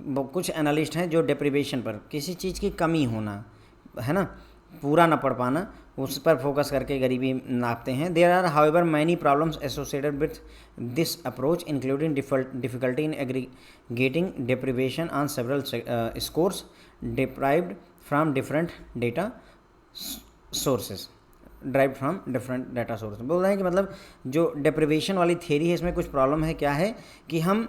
कुछ एनालिस्ट हैं जो डेप्रीवेशन पर, किसी चीज़ की कमी होना, है ना, पूरा ना पढ़ पाना, उस पर फोकस करके गरीबी नापते हैं। There are however many problems associated with this approach including difficulty in aggregating deprivation on several scores deprived from different data sources. बोल रहे हैं कि मतलब जो डेप्रीवेशन वाली थ्योरी है, इसमें कुछ प्रॉब्लम है। क्या है कि हम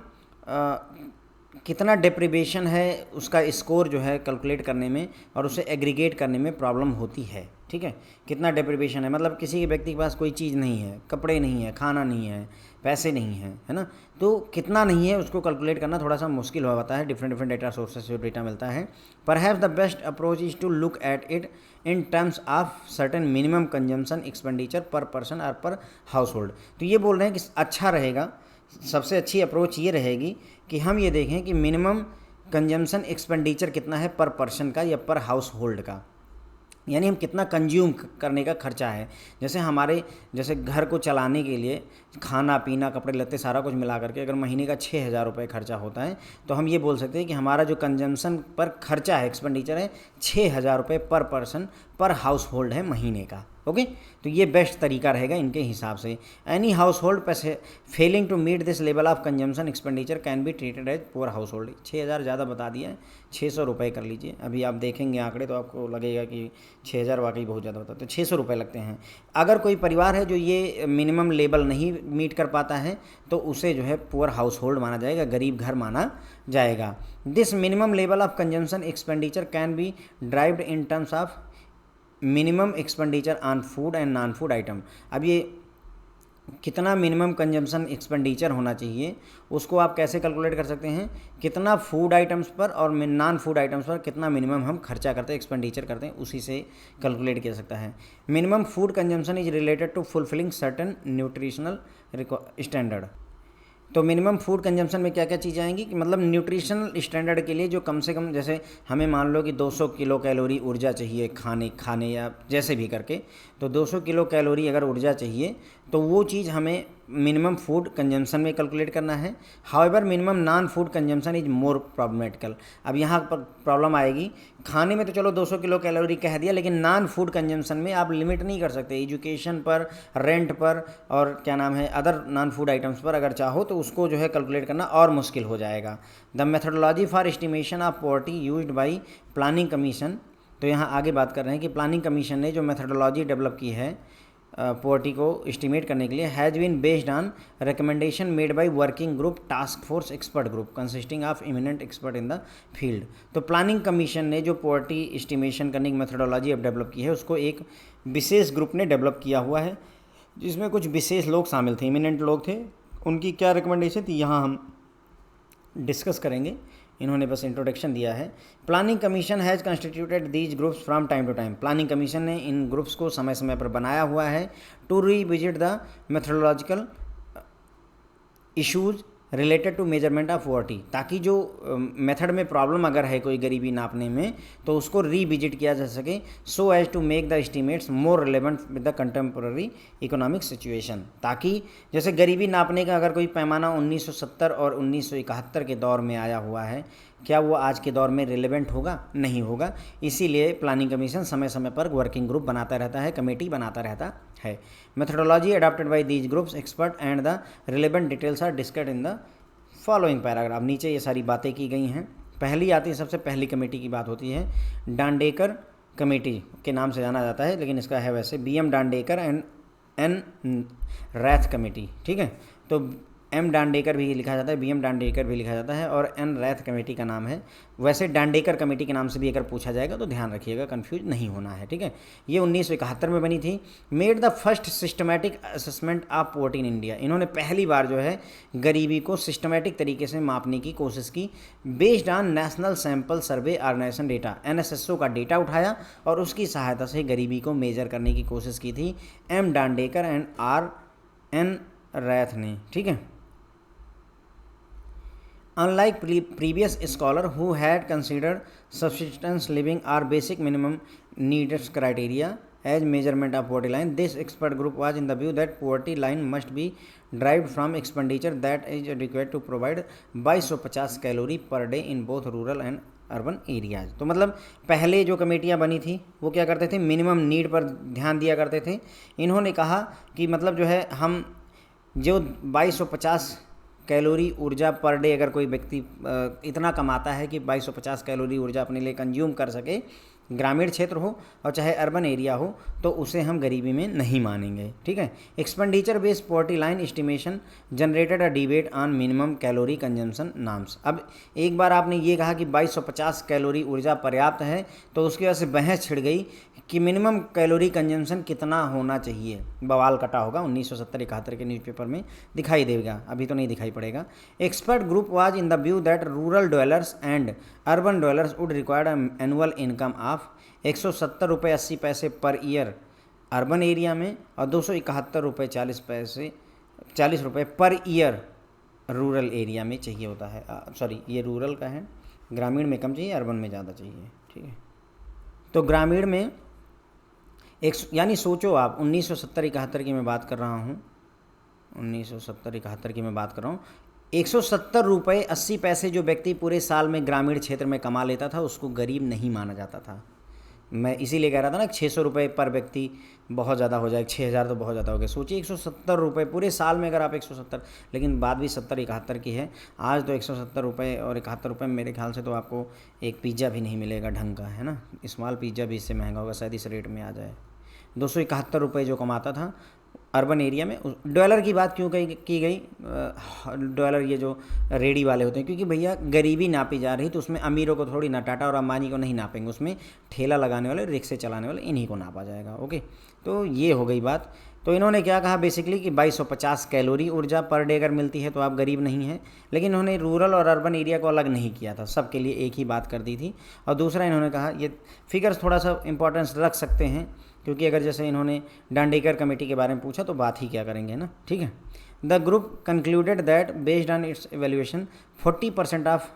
कितना डेप्रीवेशन है उसका स्कोर जो है कैलकुलेट करने में और उसे एग्रीगेट करने में प्रॉब्लम होती है। ठीक है, कितना डेप्रीवेशन है, मतलब किसी के व्यक्ति के पास कोई चीज़ नहीं है, कपड़े नहीं है, खाना नहीं है, पैसे नहीं है, है ना, तो कितना नहीं है उसको कैलकुलेट करना थोड़ा सा मुश्किल हो जाता है। डिफरेंट डेटा सोर्सेज से डेटा मिलता है। Perhaps the best approach is to look at it in terms of certain minimum consumption expenditure per person और पर हाउस होल्ड। तो ये बोल रहे हैं कि अच्छा रहेगा, सबसे अच्छी अप्रोच ये रहेगी कि हम ये देखें कि मिनिमम कंजम्पशन एक्सपेंडिचर कितना है पर पर्सन का या पर हाउस होल्ड का, यानी हम कितना कंज्यूम करने का खर्चा है। जैसे घर को चलाने के लिए खाना पीना कपड़े लत्ते सारा कुछ मिला करके अगर महीने का 6,000 रुपये खर्चा होता है, तो हम ये बोल सकते हैं कि हमारा जो कंजम्पशन पर खर्चा है, एक्सपेंडिचर है, 6,000 रुपये पर पर्सन पर हाउस होल्ड है महीने का। ओके, तो ये बेस्ट तरीका रहेगा इनके हिसाब से। Any household failing to meet this level of consumption expenditure can be treated as poor household. 6,000 ज़्यादा बता दिया है, 600 रुपये कर लीजिए। अभी आप देखेंगे आंकड़े तो आपको लगेगा कि 6,000 वाकई बहुत ज़्यादा होता है, तो 600 रुपये लगते हैं। अगर कोई परिवार है जो ये मिनिमम लेवल नहीं मीट कर पाता है, तो उसे जो है पुअर हाउस होल्ड माना जाएगा, गरीब घर माना जाएगा। This minimum level of consumption expenditure can B derived in terms of minimum expenditure on food and non food item. अब ये कितना मिनिमम कंजम्पशन एक्सपेंडिचर होना चाहिए उसको आप कैसे कैलकुलेट कर सकते हैं, कितना फूड आइटम्स पर और नॉन फूड आइटम्स पर कितना मिनिमम हम खर्चा करते हैं, एक्सपेंडिचर करते हैं, उसी से कैलकुलेट किया सकता है। Minimum food consumption is related to fulfilling certain nutritional standard. तो मिनिमम फूड कंजम्पशन में क्या क्या चीज़ें आएंगी कि मतलब न्यूट्रिशनल स्टैंडर्ड के लिए जो कम से कम, जैसे हमें मान लो कि 200 किलो कैलोरी ऊर्जा चाहिए खाने या जैसे भी करके, तो 200 किलो कैलोरी अगर ऊर्जा चाहिए तो वो चीज़ हमें मिनिमम फूड कंजम्पशन में कैलकुलेट करना है। However minimum non food consumption is more problematical. अब यहाँ पर प्रॉब्लम आएगी, खाने में तो चलो 200 किलो कैलोरी कह दिया, लेकिन नॉन फूड कंजम्पशन में आप लिमिट नहीं कर सकते। एजुकेशन पर, रेंट पर और क्या नाम है अदर नॉन फूड आइटम्स पर अगर चाहो तो उसको जो है कैलकुलेट करना और मुश्किल हो जाएगा। The methodology for estimation of poverty used by planning commission. तो यहाँ आगे बात कर रहे हैं कि प्लानिंग कमीशन ने जो मेथडोलॉजी डेवलप की है पॉवर्टी को एस्टिमेट करने के लिए, has been based on recommendation made by working group task force expert group consisting of eminent expert in the field. तो प्लानिंग कमीशन ने जो पॉवर्टी एस्टिमेशन करने की मेथडोलॉजी अब डेवलप की है, उसको एक विशेष ग्रुप ने डेवलप किया हुआ है, जिसमें कुछ विशेष लोग शामिल थे, इमिनेंट लोग थे। उनकी क्या रिकमेंडेशन थी यहाँ हम डिस्कस करेंगे, इन्होंने बस इंट्रोडक्शन दिया है। Planning commission has constituted these groups from time to time. Planning commission ने इन ग्रुप्स को समय समय पर बनाया हुआ है to revisit the methodological issues related to measurement of poverty, ताकि जो मेथड में प्रॉब्लम अगर है कोई गरीबी नापने में तो उसको रीविजिट किया जा सके, so as to make the estimates more relevant with the contemporary economic situation. ताकि जैसे गरीबी नापने का अगर कोई पैमाना 1970 और 1971 के दौर में आया हुआ है, क्या वो आज के दौर में रिलेवेंट होगा? नहीं होगा। इसीलिए प्लानिंग कमीशन समय समय पर वर्किंग ग्रुप बनाता रहता है, कमेटी बनाता रहता है। Methodology adopted by these groups expert and the relevant details are discussed in the following paragraph. नीचे ये सारी बातें की गई हैं, पहली आती है, सबसे पहली कमेटी की बात होती है, डांडेकर कमेटी के नाम से जाना जाता है, लेकिन इसका है वैसे BM Dandekar and N Rath committee. ठीक है, तो M डांडेकर भी लिखा जाता है, BM डांडेकर भी लिखा जाता है, और एन रैथ कमेटी का नाम है। वैसे डांडेकर कमेटी के नाम से भी अगर पूछा जाएगा तो ध्यान रखिएगा, कंफ्यूज नहीं होना है। ठीक है, ये 1971 में बनी थी। Made the first systematic assessment of poverty in India, इन्होंने पहली बार जो है गरीबी को सिस्टमैटिक तरीके से मापने की कोशिश की, based on National Sample Survey Organisation data, NSSO का डेटा उठाया और उसकी सहायता से गरीबी को मेजर करने की कोशिश की थी M Dandekar and RN Rath ने। ठीक है, Unlike previous scholar who had considered subsistence living or basic minimum needs criteria as measurement of poverty line, this expert group was in the view that poverty line must be derived from expenditure that is adequate to provide 2250 calorie per day in both rural and urban areas. तो मतलब पहले जो कमेटियाँ बनी थी वो क्या करते थे, मिनिमम नीड पर ध्यान दिया करते थे। इन्होंने कहा कि मतलब जो है हम जो 2250 कैलोरी ऊर्जा पर डे अगर कोई व्यक्ति इतना कमाता है कि 2250 कैलोरी ऊर्जा अपने लिए कंज्यूम कर सके, ग्रामीण क्षेत्र हो और चाहे अर्बन एरिया हो, तो उसे हम गरीबी में नहीं मानेंगे। ठीक है, expenditure based poverty line estimation generated a debate on minimum calorie consumption norms. अब एक बार आपने ये कहा कि 2250 कैलोरी ऊर्जा पर्याप्त है, तो उसकी वजह से बहस छिड़ गई कि मिनिमम कैलोरी कंजम्पशन कितना होना चाहिए। बवाल कटा होगा, 1970-71 के न्यूज़पेपर में दिखाई देगा, अभी तो नहीं दिखाई पड़ेगा। Expert group was in the view that rural dwellers and urban dwellers would required annual income of 170 रुपये 80 पैसे पर ईयर अर्बन एरिया में और 271 रुपये 40 रुपये पर ईयर रूरल एरिया में चाहिए होता है। सॉरी, ये रूरल का है, ग्रामीण में कम चाहिए, अर्बन में ज़्यादा चाहिए। ठीक है, तो ग्रामीण में यानी सोचो आप 1970-71 की मैं बात कर रहा हूँ, 1970-71 की मैं बात कर रहा हूँ, 170 रुपये 80 पैसे जो व्यक्ति पूरे साल में ग्रामीण क्षेत्र में कमा लेता था उसको गरीब नहीं माना जाता था। मैं इसीलिए कह रहा था ना 600 रुपये पर व्यक्ति बहुत ज़्यादा हो जाए, 6000 तो बहुत ज़्यादा हो गया। सोचिए 170 रुपये पूरे साल में, अगर आप 170, लेकिन बात भी 70-71 की है। आज तो 170 रुपये और 71 रुपये मेरे ख्याल से तो आपको एक पिज़्ज़ा भी नहीं मिलेगा ढंग का, है ना। स्मॉल पिज़्ज़ा भी इससे महंगा होगा, शायद इस रेट में आ जाए। 271 रुपये जो कमाता था अर्बन एरिया में। डॉलर की बात क्यों की गई, डॉलर ये जो रेडी वाले होते हैं, क्योंकि भैया गरीबी नापी जा रही तो उसमें अमीरों को थोड़ी ना, टाटा और अंबानी को नहीं नापेंगे, उसमें ठेला लगाने वाले, रिक्शे चलाने वाले, इन्हीं को नापा जाएगा। ओके, तो ये हो गई बात। तो इन्होंने क्या कहा बेसिकली कि 2250 कैलोरी ऊर्जा पर डे अगर मिलती है तो आप गरीब नहीं हैं। लेकिन इन्होंने रूरल और अर्बन एरिया को अलग नहीं किया था, सबके लिए एक ही बात कर दी थी। और दूसरा इन्होंने कहा, ये फिगर्स थोड़ा सा इंपॉर्टेंस रख सकते हैं, क्योंकि अगर जैसे इन्होंने डांडेकर कमेटी के बारे में पूछा तो बात ही क्या करेंगे ना। ठीक है, the group concluded that based on it's evaluation 40% of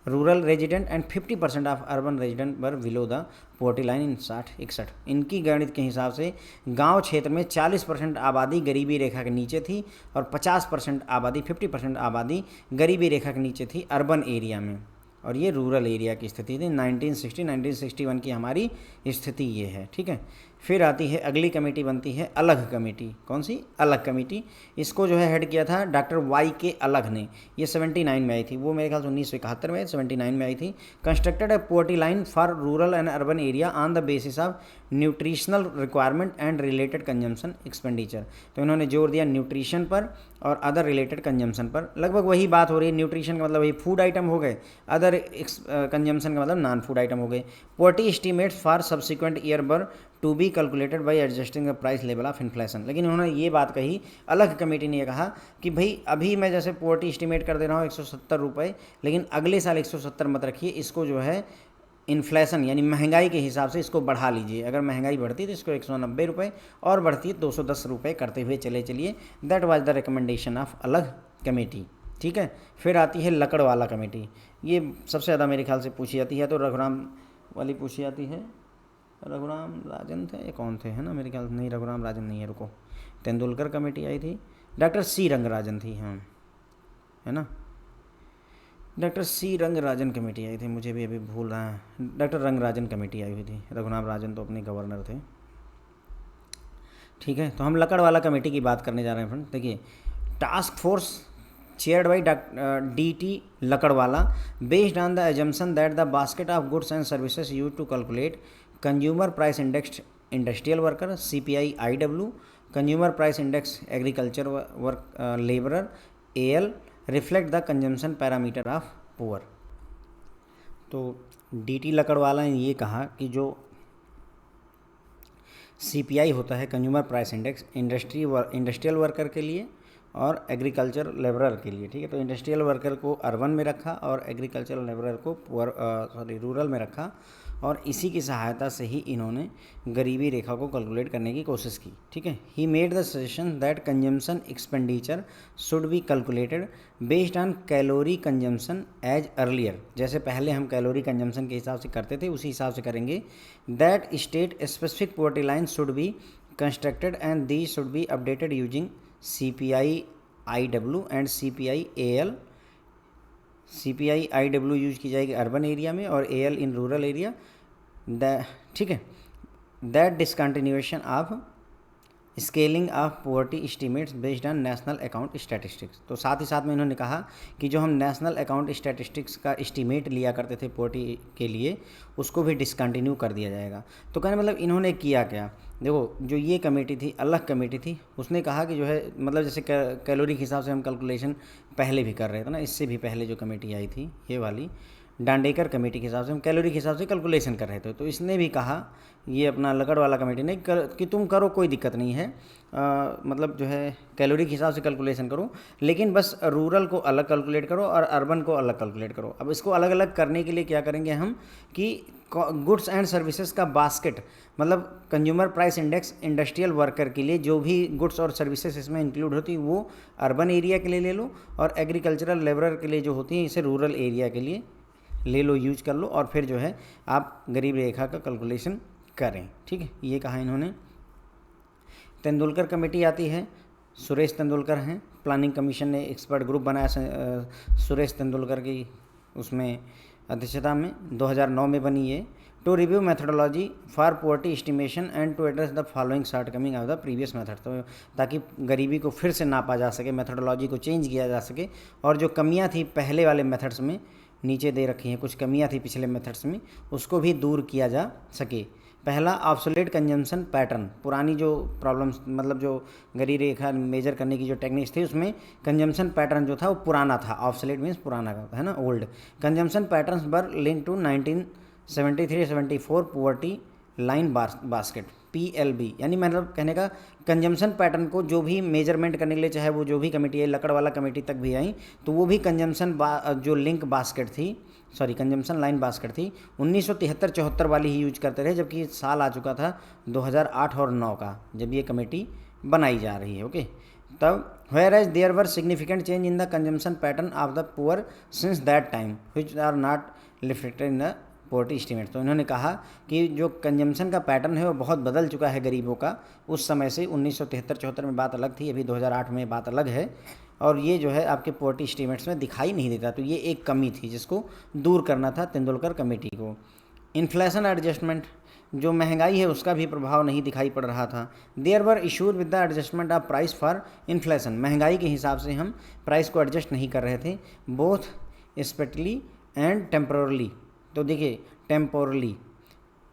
rural resident and 50% of urban resident were below the poverty line in 60-61। इनकी गणित के हिसाब से गांव क्षेत्र में 40% आबादी गरीबी रेखा के नीचे थी और 50% आबादी, 50% आबादी गरीबी रेखा के नीचे थी अर्बन एरिया में, और ये रूरल एरिया की स्थिति थी। 1961 की हमारी स्थिति ये है। ठीक है, फिर आती है अगली कमेटी, बनती है अलग कमेटी। कौन सी? अलग कमेटी। इसको जो है हेड किया था डॉक्टर YK अलग ने। ये 79 में आई थी, वो मेरे ख्याल से 1971 में, 79 में आई थी। Constructed A poverty line for rural and urban area on the basis of nutritional requirement and related consumption expenditure. तो इन्होंने जोर दिया न्यूट्रिशन पर और अदर रिलेटेड कंजम्पशन पर। लगभग वही बात हो रही है, न्यूट्रिशन का मतलब वही फूड आइटम हो गए, अदर कंजम्पशन का मतलब नॉन फूड आइटम हो गए। Poverty estimates for subsequent year were to be calculated by adjusting the price level of inflation. लेकिन उन्होंने ये बात कही, अलग कमेटी ने ये कहा कि भाई अभी मैं जैसे पोवर्टी एस्टीमेट कर दे रहा हूँ 170 रुपये, लेकिन अगले साल 170 मत रखिए, इसको जो है इन्फ्लेशन यानी महंगाई के हिसाब से इसको बढ़ा लीजिए। अगर महंगाई बढ़ती है तो इसको 190 रुपये और बढ़ती है 210 रुपये करते हुए चलिए। That was the recommendation of अलग कमेटी। ठीक है, फिर आती है लकड़वाला कमेटी। ये सबसे ज़्यादा मेरे ख्याल से पूछी जाती है, तो रघुराम वाली पूछी जाती है। रघुराम राजन थे, ये कौन थे, है ना, मेरे ख्याल नहीं, रघुराम राजन नहीं है, रुको, तेंदुलकर कमेटी आई थी, डॉक्टर C रंगराजन थी, हाँ, है ना, डॉक्टर C रंगराजन कमेटी आई थी, मुझे भी अभी भूल रहा है, डॉक्टर रंगराजन कमेटी आई हुई थी। रघुराम राजन तो अपने गवर्नर थे। ठीक है, तो हम लकड़वाला कमेटी की बात करने जा रहे हैं फ्रेंड। देखिए, task force chaired by D.T. Lakadwala, based on the assumption that the basket of goods and services used to calculate consumer price index industrial worker CPI IW, consumer price index agriculture laborer AL reflect the consumption parameter of poor। तो DT. Lakdawala ने ये कहा कि जो CPI होता है consumer price index industrial worker के लिए और एग्रीकल्चर लेबरर के लिए, ठीक है। तो इंडस्ट्रियल वर्कर को अर्बन में रखा और एग्रीकल्चर लेबरर को रूरल में रखा, और इसी की सहायता से ही इन्होंने गरीबी रेखा को कैलकुलेट करने की कोशिश की, ठीक है। He made the suggestion that consumption expenditure should be calculated based on calorie consumption as earlier, जैसे पहले हम कैलोरी कंजम्पशन के हिसाब से करते थे उसी हिसाब से करेंगे। That state specific poverty line should be constructed and these should be updated using CPI IW and CPI AL। CPI IW use की जाएगी अर्बन एरिया में और AL इन रूरल एरिया, ठीक है। That discontinuation of scaling of poverty estimates based on national account statistics. तो साथ ही साथ में इन्होंने कहा कि जो हम नेशनल अकाउंट स्टैटिस्टिक्स का एस्टीमेट लिया करते थे पॉवर्टी के लिए, उसको भी डिसकंटिन्यू कर दिया जाएगा। तो कहने मतलब इन्होंने किया क्या, देखो जो ये कमेटी थी, अलग कमेटी थी, उसने कहा कि जो है मतलब जैसे कैलोरी के हिसाब से हम कैलकुलेशन पहले भी कर रहे थे ना, इससे भी पहले जो कमेटी आई थी ये वाली डांडेकर कमेटी के हिसाब से हम कैलोरी के हिसाब से कैलकुलेशन कर रहे थे। तो इसने भी कहा, ये अपना लकड़वाला कमेटी ने कि तुम करो, कोई दिक्कत नहीं है, मतलब जो है कैलोरी के हिसाब से कैलकुलेशन करो, लेकिन बस रूरल को अलग कैलकुलेट करो और अर्बन को अलग कैलकुलेट करो। अब इसको अलग अलग करने के लिए क्या करेंगे हम कि गुड्स एंड सर्विसेज का बास्केट, मतलब consumer price index industrial worker के लिए जो भी गुड्स और सर्विसेज इसमें इंक्लूड होती वो अर्बन एरिया के लिए ले लो, और एग्रीकल्चरल लेबरर के लिए जो होती हैं इसे रूरल एरिया के लिए ले लो, यूज कर लो, और फिर जो है आप गरीब रेखा का कैलकुलेशन करें, ठीक है। ये कहा इन्होंने। तेंदुलकर कमेटी आती है, सुरेश तेंदुलकर हैं, प्लानिंग कमीशन ने एक्सपर्ट ग्रुप बनाया सुरेश तेंदुलकर की उसमें अध्यक्षता में 2009 में बनी ये। To review methodology for poverty estimation and to address the following shortcoming of the previous method, तो ताकि गरीबी को फिर से नापा जा सके, मेथडोलॉजी को चेंज किया जा सके, और जो कमियां थी पहले वाले मेथड्स में, नीचे दे रखी हैं कुछ कमियां थी पिछले मेथड्स में, उसको भी दूर किया जा सके। पहला, ऑब्सोलेट कंजम्पशन पैटर्न, पुरानी जो प्रॉब्लम्स मतलब जो गरीब रेखा मेजर करने की जो टेक्निक्स थी उसमें कंजम्पशन पैटर्न जो था वो पुराना था। ऑब्सोलेट मीन्स पुराना है ना, old. Consumption patterns were link to 1973-74 poverty line basket PLB, यानी मतलब कहने का कंजम्पशन पैटर्न को जो भी मेजरमेंट करने के लिए, चाहे वो जो भी कमेटी है, लकड़वाला कमेटी तक भी आई, तो वो भी कंजम्पशन जो लिंक बास्केट थी, सॉरी कंजम्पशन लाइन बास्केट थी, 1973-74 वाली ही यूज करते रहे, जबकि साल आ चुका था 2008 और 9 का जब ये कमेटी बनाई जा रही है, ओके। तब whereas there were significant change in the consumption pattern of the poor since that time which are not reflected in the poverty estimate. तो इन्होंने कहा कि जो कंजम्पशन का पैटर्न है वो बहुत बदल चुका है गरीबों का उस समय से। 1973-74 में बात अलग थी, अभी 2008 में बात अलग है, और ये जो है आपके पॉवर्टी एस्टीमेट्स में दिखाई नहीं देता। तो ये एक कमी थी जिसको दूर करना था तेंदुलकर कमेटी को। इन्फ्लेशन एडजस्टमेंट, जो महंगाई है उसका भी प्रभाव नहीं दिखाई पड़ रहा था। There were issues with the adjustment of price for inflation, महंगाई के हिसाब से हम प्राइस को एडजस्ट नहीं कर रहे थे, बोथ स्पेटली एंड टेम्पोरली। तो देखिए टेम्पोरली,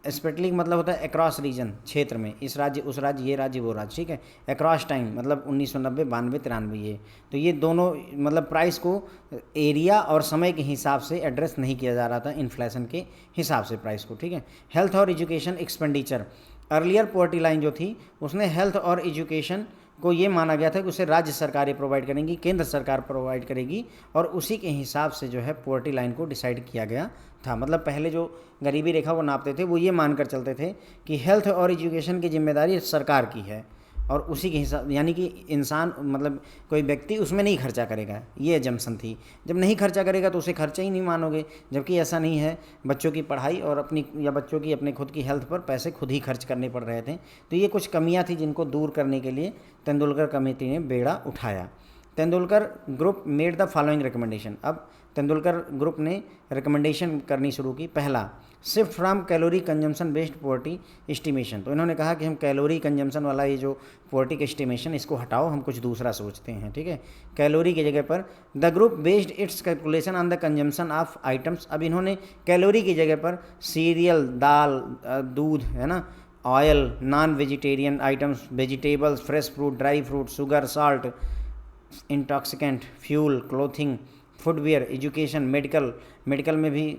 स्पेटली मतलब होता है अक्रॉस रीजन, क्षेत्र में, इस राज्य उस राज्य, ये राज्य वो राज्य, ठीक है। अक्रॉस टाइम मतलब 1990, 92, 93 ये, तो ये दोनों मतलब प्राइस को एरिया और समय के हिसाब से एड्रेस नहीं किया जा रहा था, इन्फ्लेशन के हिसाब से प्राइस को, ठीक है। हेल्थ और education expenditure, earlier poverty line जो थी उसने हेल्थ और एजुकेशन को ये माना गया था कि उसे राज्य सरकारें प्रोवाइड करेंगी, केंद्र सरकार प्रोवाइड करेगी, और उसी के हिसाब से जो है पॉवर्टी लाइन को डिसाइड किया गया था। मतलब पहले जो गरीबी रेखा को नापते थे वो ये मानकर चलते थे कि हेल्थ और एजुकेशन की जिम्मेदारी सरकार की है, और उसी के हिसाब, यानी कि इंसान मतलब कोई व्यक्ति उसमें नहीं खर्चा करेगा, ये एजम्पशन थी। जब नहीं खर्चा करेगा तो उसे खर्चा ही नहीं मानोगे, जबकि ऐसा नहीं है। बच्चों की पढ़ाई और अपनी या बच्चों की अपने खुद की हेल्थ पर पैसे खुद ही खर्च करने पड़ रहे थे। तो ये कुछ कमियां थी जिनको दूर करने के लिए तेंदुलकर कमेटी ने बेड़ा उठाया। Tendulkar group made the following recommendation. अब तेंदुलकर ग्रुप ने रिकमेंडेशन करनी शुरू की। पहला, shift from calorie consumption based poverty estimation. तो इन्होंने कहा कि हम कैलोरी कंजम्पशन वाला ये जो पॉवर्टी का एस्टिमेशन इसको हटाओ, हम कुछ दूसरा सोचते हैं, ठीक है। कैलोरी की जगह पर the group based it's calculation on the consumption of items. अब इन्होंने कैलोरी की जगह पर सीरियल, दाल, दूध, है ना, oil, non vegetarian items, vegetables, fresh fruit, dry fruit, sugar, salt, intoxicant, fuel, clothing, footwear, education, medical में भी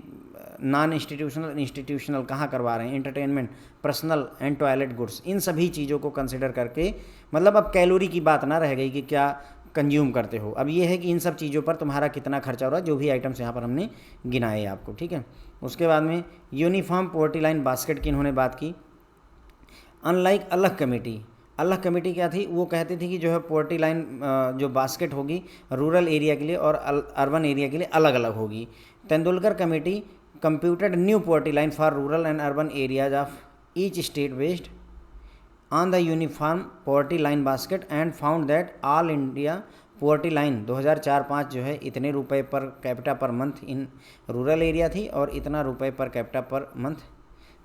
नॉन इंस्टीट्यूशनल कहाँ करवा रहे हैं, entertainment, personal and toilet goods, इन सभी चीज़ों को कंसिडर करके, मतलब अब कैलोरी की बात ना रह गई कि क्या कंज्यूम करते हो, अब ये है कि इन सब चीज़ों पर तुम्हारा कितना खर्चा हो रहा है, जो भी आइटम्स यहाँ पर हमने गिनाए आपको, ठीक है। उसके बाद में यूनिफॉर्म पॉवर्टी लाइन बास्केट की इन्होंने बात की। अनलाइक अलग कमेटी क्या थी, वो कहती थी कि जो है पॉवर्टी लाइन जो बास्केट होगी रूरल एरिया के लिए और अर्बन एरिया के लिए अलग अलग होगी। Tendulkar committee computed new poverty line for rural and urban areas of each state based on the uniform poverty line basket and found that all India poverty line 2004-05 जो है इतने रुपए per capita per month in rural area थी और इतना रुपए per capita per month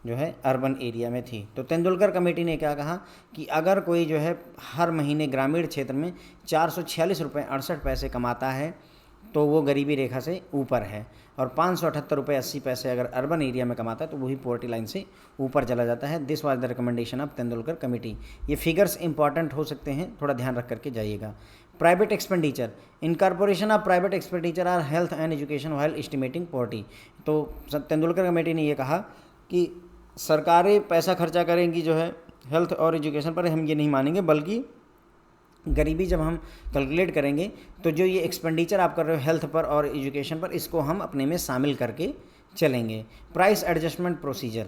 जो है अर्बन एरिया में थी। तो तेंदुलकर कमेटी ने क्या कहा कि अगर कोई जो है हर महीने ग्रामीण क्षेत्र में 446 रुपये 68 पैसे कमाता है तो वो गरीबी रेखा से ऊपर है, और 578 रुपये 80 पैसे अगर अर्बन एरिया में कमाता है तो वही पॉवर्टी लाइन से ऊपर चला जाता है। This was the recommendation of Tendulkar committee. ये फिगर्स इंपॉर्टेंट हो सकते हैं, थोड़ा ध्यान रख करके जाइएगा। Private expenditure, incorporation of private expenditure are health and education while estimating poverty. तो तेंदुलकर कमेटी ने ये कहा कि सरकारें पैसा खर्चा करेंगी जो है हेल्थ और एजुकेशन पर, हम ये नहीं मानेंगे, बल्कि गरीबी जब हम कैलकुलेट करेंगे तो जो ये एक्सपेंडिचर आप कर रहे हो हेल्थ पर और एजुकेशन पर, इसको हम अपने में शामिल करके चलेंगे। प्राइस एडजस्टमेंट प्रोसीजर,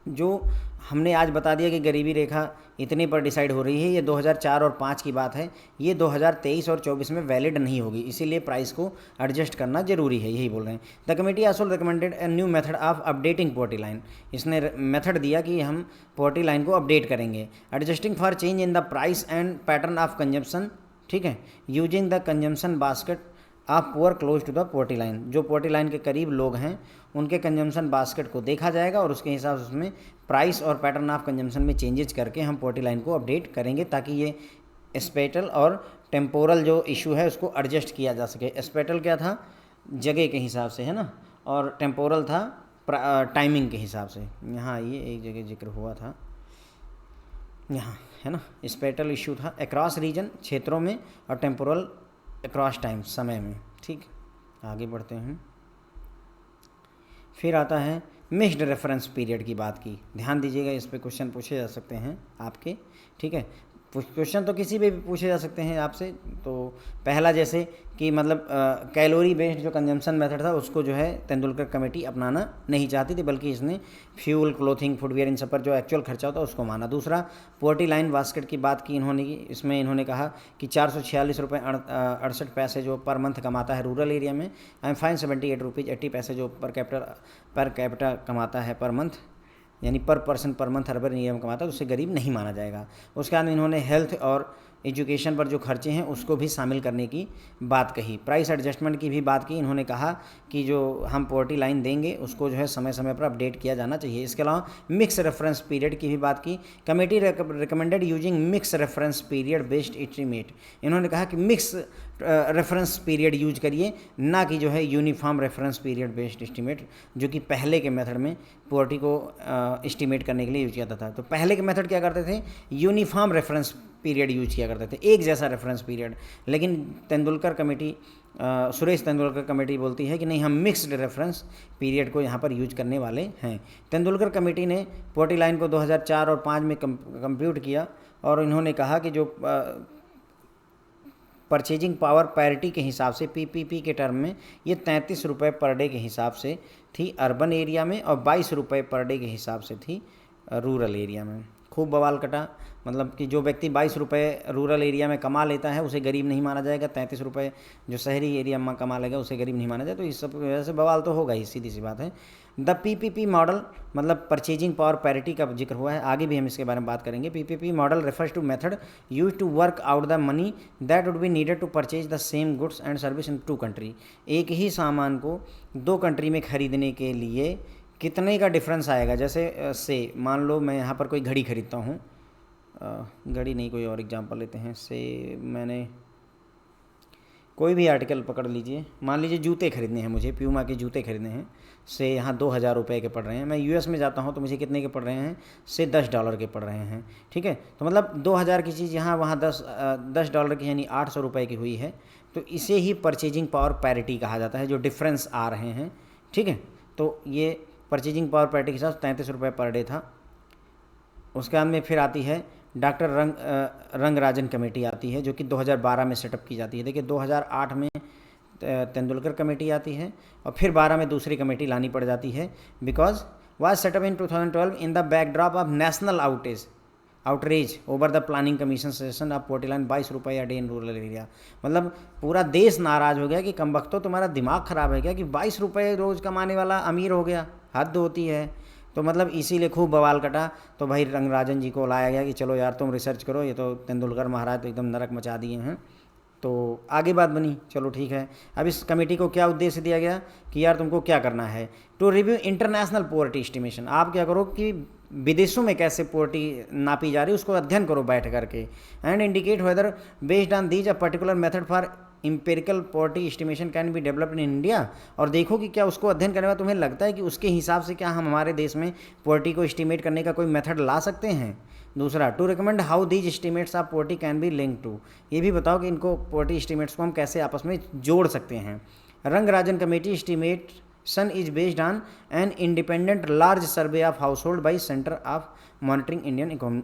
जो हमने आज बता दिया कि गरीबी रेखा इतने पर डिसाइड हो रही है, ये 2004 और 5 की बात है, ये 2023 और 24 में वैलिड नहीं होगी, इसीलिए प्राइस को एडजस्ट करना जरूरी है, यही बोल रहे हैं। The committee also recommended a new method of updating poverty line. इसने मेथड दिया कि हम पॉवर्टी लाइन को अपडेट करेंगे। Adjusting for change in the price and pattern of consumption, ठीक है, using the consumption basket of poor close to the poverty line. जो poverty line के करीब लोग हैं उनके कंजम्पशन बास्केट को देखा जाएगा और उसके हिसाब से उसमें प्राइस और पैटर्न ऑफ कंजम्पशन में चेंजेस करके हम पॉवर्टी लाइन को अपडेट करेंगे, ताकि ये स्पेटल और टेम्पोरल जो इशू है उसको एडजस्ट किया जा सके। स्पेटल क्या था, जगह के हिसाब से, है ना, और टेम्पोरल था टाइमिंग के हिसाब से। यहाँ ये एक जगह जिक्र हुआ था, यहाँ है ना, स्पेटल इशू था अक्रॉस रीजन क्षेत्रों में और टेम्पोरल अक्रॉस टाइम समय में, ठीक। आगे बढ़ते हैं। फिर आता है मिक्स्ड रेफरेंस पीरियड की बात की। ध्यान दीजिएगा, इस पे क्वेश्चन पूछे जा सकते हैं आपके, ठीक है। क्वेश्चन तो किसी भी पूछे जा सकते हैं आपसे। तो पहला जैसे कि मतलब कैलोरी बेस्ड जो कंजम्पशन मेथड था उसको जो है तेंदुलकर कमेटी अपनाना नहीं चाहती थी, बल्कि इसने फ्यूल, क्लोथिंग, फुटवेयर, इन सब पर जो एक्चुअल खर्चा होता है उसको माना। दूसरा, पॉवर्टी लाइन बास्केट की बात की इन्होंने, इसमें इन्होंने कहा कि 446 रुपये 68 पैसे जो पर मंथ कमाता है रूरल एरिया में, एंड 578 रुपीज़ 80 पैसे जो पर कैपिटा कमाता है पर मंथ, यानी पर person per month urban area में कमाता है, उससे गरीब नहीं माना जाएगा। उसके बाद इन्होंने हेल्थ और एजुकेशन पर जो खर्चे हैं उसको भी शामिल करने की बात कही। प्राइस एडजस्टमेंट की भी बात की। इन्होंने कहा कि जो हम पॉवर्टी लाइन देंगे उसको जो है समय समय पर अपडेट किया जाना चाहिए। इसके अलावा मिक्स रेफरेंस पीरियड की भी बात की। Committee recommended using mix reference period based estimate. इन्होंने कहा कि मिक्स रेफरेंस पीरियड यूज करिए, ना कि जो है uniform reference period based estimate, जो कि पहले के मेथड में पॉवर्टी को एस्टीमेट करने के लिए यूज किया जाता था। तो पहले के मेथड क्या करते थे, यूनिफॉर्म रेफरेंस पीरियड यूज किया करते थे, एक जैसा रेफरेंस पीरियड। लेकिन तेंदुलकर कमेटी, सुरेश तेंदुलकर कमेटी बोलती है कि नहीं, हम मिक्स्ड रेफरेंस पीरियड को यहाँ पर यूज करने वाले हैं। तेंदुलकर कमेटी ने पॉवर्टी लाइन को 2004 और 5 में कंप्यूट किया और इन्होंने कहा कि जो परचेजिंग पावर पैरिटी के हिसाब से पीपीपी के टर्म में ये 33 रुपये पर डे के हिसाब से थी अर्बन एरिया में और 22 रुपये पर डे के हिसाब से थी रूरल एरिया में। खूब बवाल कटा, मतलब कि जो व्यक्ति 22 रुपये रूरल एरिया में कमा लेता है उसे गरीब नहीं माना जाएगा, 33 रुपये जो शहरी एरिया में कमा लेगा उसे गरीब नहीं माना जाए। तो इस सब वजह से बवाल तो होगा ही, सीधी सी बात है। द पीपीपी मॉडल मतलब परचेजिंग पावर पैरिटी का जिक्र हुआ है, आगे भी हम इसके बारे में बात करेंगे। PPP model refers to method use to work out the money that would be needed to purchase the same goods and service in 2 country. एक ही सामान को 2 कंट्री में खरीदने के लिए कितने का डिफरेंस आएगा। जैसे से मान लो मैं यहाँ पर कोई घड़ी खरीदता हूँ, घड़ी नहीं कोई और एग्जांपल लेते हैं। से मैंने कोई भी आर्टिकल पकड़ लीजिए, मान लीजिए जूते खरीदने हैं मुझे, प्यूमा के जूते खरीदने हैं, से यहाँ 2000 रुपये के पड़ रहे हैं। मैं यूएस में जाता हूँ तो मुझे कितने के पड़ रहे हैं, से $10 के पड़ रहे हैं। ठीक है, तो मतलब 2000 की चीज़ यहाँ वहाँ $10 की यानी 800 रुपये की हुई है। तो इसे ही परचेजिंग पावर पैरिटी कहा जाता है, जो डिफरेंस आ रहे हैं। ठीक है, तो ये परचेजिंग पावर पैरिटी के साथ 33 रुपये पर डे था। उसके बाद में फिर आती है डॉक्टर रंगराजन कमेटी आती है, जो कि 2012 में सेटअप की जाती है। देखिए 2008 में तेंदुलकर कमेटी आती है और फिर 12 में दूसरी कमेटी लानी पड़ जाती है, because was setup in 2012 in the backdrop of national outreach over the planning commission session of 22 रुपये डे इन रूरल एरिया। मतलब पूरा देश नाराज़ हो गया कि कमबख्तो तुम्हारा दिमाग ख़राब है क्या कि 22 रुपये रोज़ कमाने वाला अमीर हो गया, हद होती है। तो मतलब इसीलिए खूब बवाल कटा। तो भाई रंगराजन जी को लाया गया कि चलो यार तुम रिसर्च करो, ये तो तेंदुलकर महाराज तो एकदम नरक मचा दिए हैं। तो आगे बात बनी, चलो ठीक है। अब इस कमेटी को क्या उद्देश्य दिया गया कि यार तुमको क्या करना है, to review international poverty estimation. आप क्या करो कि विदेशों में कैसे पोवर्टी नापी जा रही है उसको अध्ययन करो बैठ करके, and indicate whether based on these a particular method for empirical poverty estimation can be developed in India. और देखो कि क्या उसको अध्ययन करने में तुम्हें लगता है कि उसके हिसाब से क्या हम हमारे देश में पोवर्टी को एस्टिमेट करने का कोई मेथड ला सकते हैं। दूसरा, to recommend how these estimates of poverty can be link to. ये भी बताओ कि इनको पोवर्टी एस्टिमेट्स को हम कैसे आपस में जोड़ सकते हैं। Rangarajan committee estimation is based on an independent large survey of house hold by centre of monitoring Indian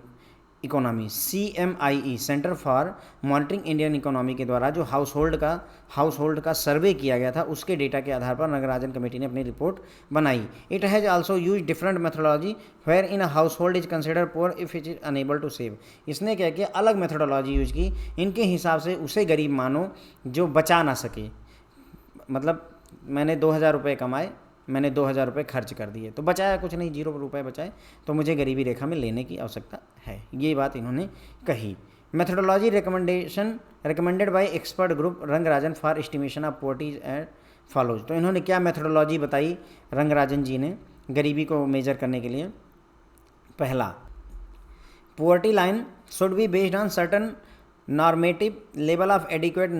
economy, CMIE, centre for monitoring Indian economy के द्वारा जो हाउस होल्ड का सर्वे किया गया था, उसके डेटा के आधार पर रंगराजन कमेटी ने अपनी रिपोर्ट बनाई। It has also use different methodology wherein a household is consider poor if it is unable to save. इसने क्या किया, अलग मेथोडोलॉजी यूज की, इनके हिसाब से उसे गरीब मानो जो बचा ना सके। मतलब मैंने 2000 रुपये कमाए, मैंने 2000 रुपये खर्च कर दिए, तो बचाया कुछ नहीं, 0 रुपये बचाए, तो मुझे गरीबी रेखा में लेने की आवश्यकता है। ये बात इन्होंने कही। Methodology recommended by expert group Rangarajan for estimation of poverty and follows. तो इन्होंने क्या मेथोडोलॉजी बताई रंगराजन जी ने गरीबी को मेजर करने के लिए। पहला, poverty line should be based on certain normative level of adequate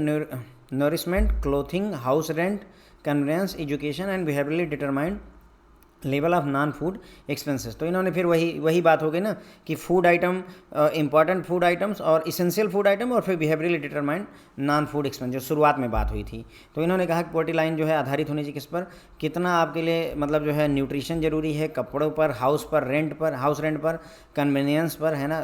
nourishment, clothing, house rent, conveyance, education and behaviourally determined level of non food expenses. तो इन्होंने फिर वही बात हो गई ना कि food item, important food items और इसेंशियल फूड आइटम, और फिर behaviourally determined non food expense, जो शुरुआत में बात हुई थी। तो इन्होंने कहा कि पोवर्टी लाइन जो है आधारित होनी चाहिए किस पर, कितना आपके लिए मतलब जो है न्यूट्रिशन जरूरी है, कपड़ों पर, हाउस रेंट पर, कन्वीनियंस पर, है ना,